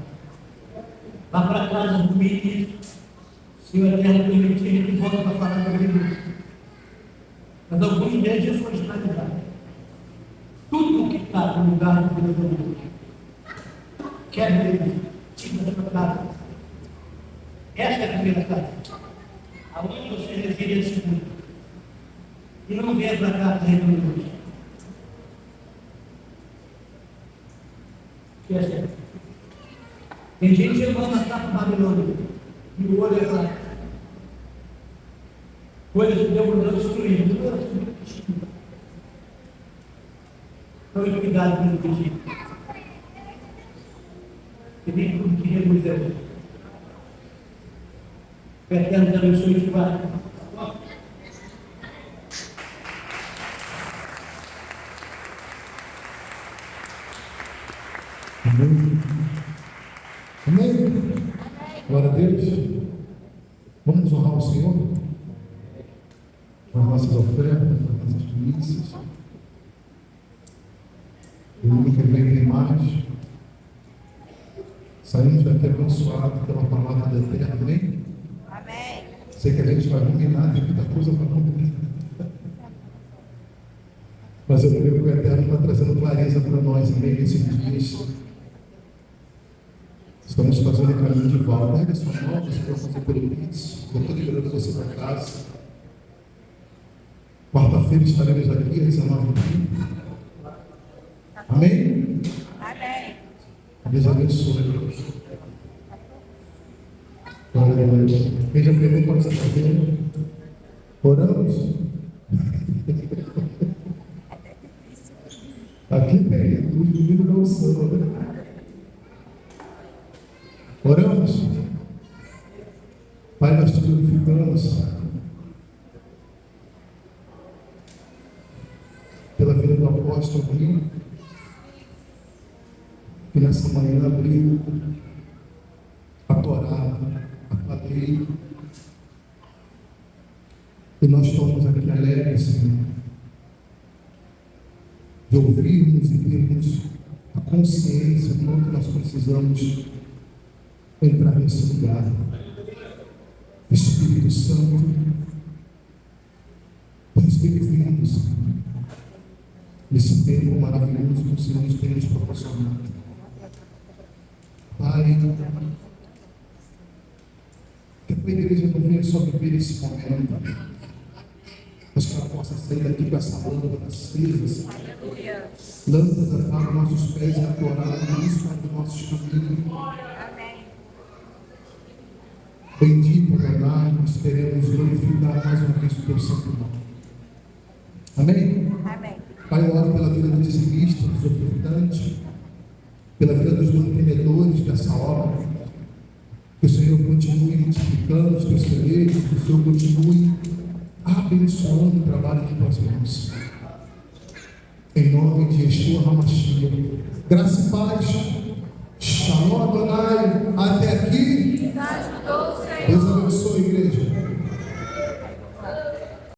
Vá para casa, dormir. Se o Eterno permitir, ele volta para falar com ele. Mas alguns deles já foram escravizados. Tudo que está no lugar do Deus do mundo. Quer ver, tira da sua casa. Esta é a primeira casa. Aonde você reside nesse mundo. E não vier para cá para reino de Deus. Que é certo. Tem gente levando a capa Babilônia. E o olho é lá. Coisas que Deus não destruiu. Então, cuidado com o que e nem tudo que Deus é. O Eterno te abençoe e te vai. Amém. Amém. Glória a Deus. Vamos honrar o Senhor com as nossas ofertas, com as nossas primícias. O ano que vem tem mais. Saímos daqui abençoados pela palavra da Eterna. Amém? Amém. Sei que a gente vai ruminar, tem muita coisa para ruminar. Mas eu creio que o Eterno está trazendo clareza para nós também nesses dias. Estamos fazendo o caminho de volta. Pega a sua mão, você vai fazer pelo Pix. Eu estou liberando você para casa. Quarta-feira estaremos aqui às 19h30. Amém? Amém. Deus abençoe. Glória a Deus. Quem já pegou para você fazer? Oramos? Aqui tem, o menino não são. Oramos? Pai, nós te glorificamos pela vida do apóstolo Rio, que nessa manhã abriu a Torá, a palavra, e nós estamos aqui alegres, Senhor, de ouvirmos e termos a consciência de quanto nós precisamos entrar nesse lugar. Espírito Santo, nós bem-vindos nesse tempo maravilhoso que o Senhor nos tem nos proporcionado. Pai, que a tua igreja não venha só viver esse momento, mas que ela possa sair daqui com essa lâmpada acesa, lâmpada para os nossos pés e a Torá, luz para os nossos caminhos. Bendito, Adonai, nós queremos glorificar mais uma vez o teu santo nome. Amém? Amém. Pai, eu oro pela vida do dizimista, dos ofertantes, pela vida dos mantenedores dessa obra. Que o Senhor continue multiplicando os teus celeiros, que o Senhor continue abençoando o trabalho de tuas mãos. Em nome de Yeshua HaMashiach. Graça e paz. Shalom, Adonai. Até aqui. Deus abençoe, igreja.